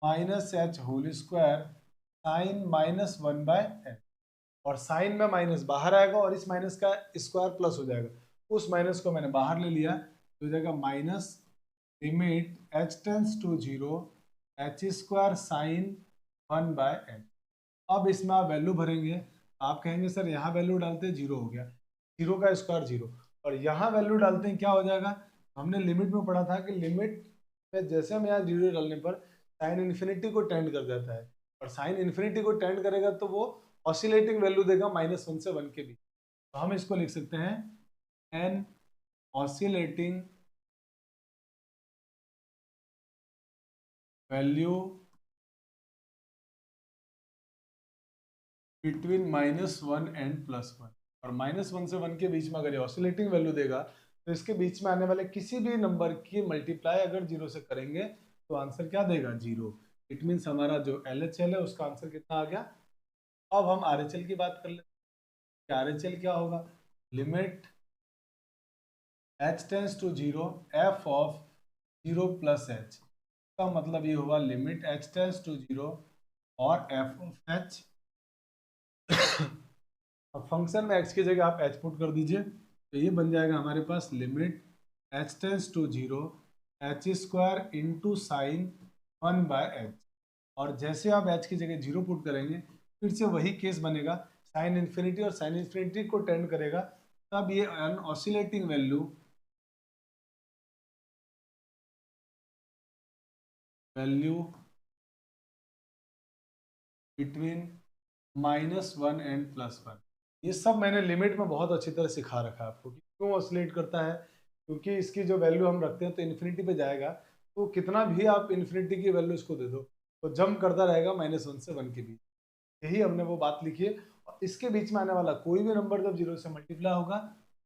Speaker 1: minus h whole square sine minus 1 by h। और साइन में माइनस बाहर आएगा और इस माइनस का स्क्वायर प्लस हो जाएगा, उस माइनस को मैंने बाहर ले लिया तो हो जाएगा minus limit h tends to 0 h square sine 1 by h। अब इसमें आप वैल्यू भरेंगे, आप कहेंगे सर यहाँ वैल्यू डालते हैं 0 हो गया, 0 का स्क्वायर 0, और यहाँ वैल्यू डालते हैं क्या हो जाएगा। हमने लिमिट में पढ़ा था कि लिमिट में जैसे हम यहाँ 0 डालने पर साइन इन्फिनिटी को टेंड कर देता है, और साइन इन्फिनिटी को टेंड करेगा तो वो ऑसिलेटिंग वैल्यू देगा -1 से 1 के बीच। तो हम इसको लिख सकते हैं an oscillating value between -1 and +1। और -1 से 1 के बीच में अगर ये ऑसिलेटिंग वैल्यू देगा तो इसके बीच में आने वाले किसी भी नंबर की मल्टीप्लाई अगर 0 से करेंगे तो आंसर क्या देगा 0। इट मीन्स हमारा जो LHL है उसका आंसर कितना आ गया। अब हम RHL की बात कर लेते हैं। RHL क्या होगा, limit h tends to 0 f of 0 + h, का मतलब ये हुआ लिमिट h टेंड्स टू 0 और f ऑफ h। अब फंक्शन में x की जगह आप h पुट कर दीजिए, तो ये बन जाएगा हमारे पास limit h tends to 0 h² into sine 1/h। और जैसे आप h की जगह 0 पुट करेंगे फिर से वही केस बनेगा, साइन इन्फिनिटी और साइन इन्फिनिटी को टेंड करेगा, तब ये अन ऑसिलेटिंग वैल्यू बिटवीन -1 एंड +1। ये सब मैंने लिमिट में बहुत अच्छी तरह सिखा रखा है आपको कि क्यों ऑसिलेट करता है, क्योंकि इसकी जो वैल्यू हम रखते हैं तो इन्फिनिटी पे जाएगा, तो कितना भी आप इन्फिनिटी की वैल्यू इसको दे दो तो जंप करता रहेगा -1 से 1 के बीच। यही हमने वो बात लिखी है। और इसके बीच में आने वाला कोई भी नंबर जब 0 से मल्टीप्लाई होगा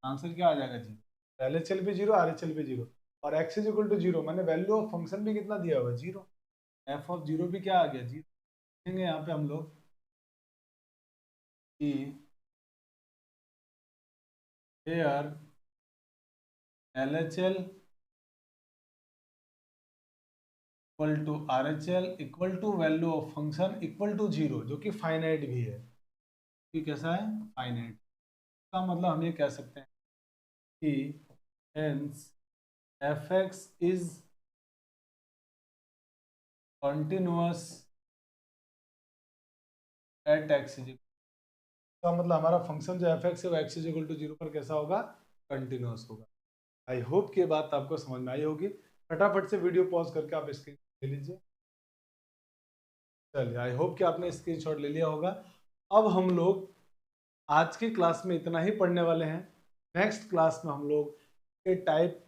Speaker 1: आंसर क्या आ जाएगा 0। LHL पे 0, RHL पे 0, और x इज इक्वल टू 0 मैंने वैल्यू ऑफ फंक्शन भी कितना दिया हुआ 0, f ऑफ 0 भी क्या आ गया 0। देखेंगे यहाँ पे हम लोग कि here LHL equal to RHL equal to value of function equal to 0, जो कि फाइनाइट भी है। कि कैसा है, फाइनाइट। का मतलब हम ये कह सकते हैं कि hence fx is continuous at x is, का मतलब हमारा फंक्शन जो fx है वो x इज इक्वल टू 0 पर कैसा होगा, कंटिन्यूअस होगा। आई होप कि बात आपको समझ में आई होगी। फटाफट से वीडियो पॉज करके आप स्क्रीन ले लीजिए। चलिए, आई होप कि आपने स्क्रीनशॉट ले लिया होगा। अब हम लोग आज की क्लास में इतना ही पढ़ने वाले हैं। नेक्स्ट क्लास में हम लोग के टाइप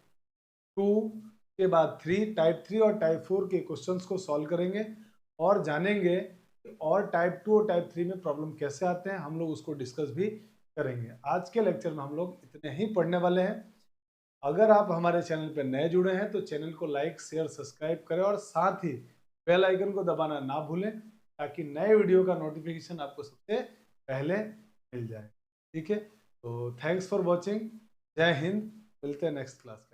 Speaker 1: 2 के बाद 3, टाइप 3 और टाइप 4 के क्वेश्चंस को सॉल्व करेंगे और जानेंगे और टाइप 2 और टाइप 3 में प्रॉब्लम कैसे आते हैं, हम लोग उसको डिस्कस भी करेंगे। आज के लेक्चर में हम लोग इतने ही पढ़ने वाले हैं। अगर आप हमारे चैनल पर नए जुड़े हैं तो चैनल को लाइक, शेयर, सब्सक्राइब करें और साथ ही बेल आइकन को दबाना ना भूलें, ताकि नए वीडियो का नोटिफिकेशन आपको सबसे पहले मिल जाए। ठीक है, तो थैंक्स फॉर वॉचिंग। जय हिंद, मिलते हैं नेक्स्ट क्लास।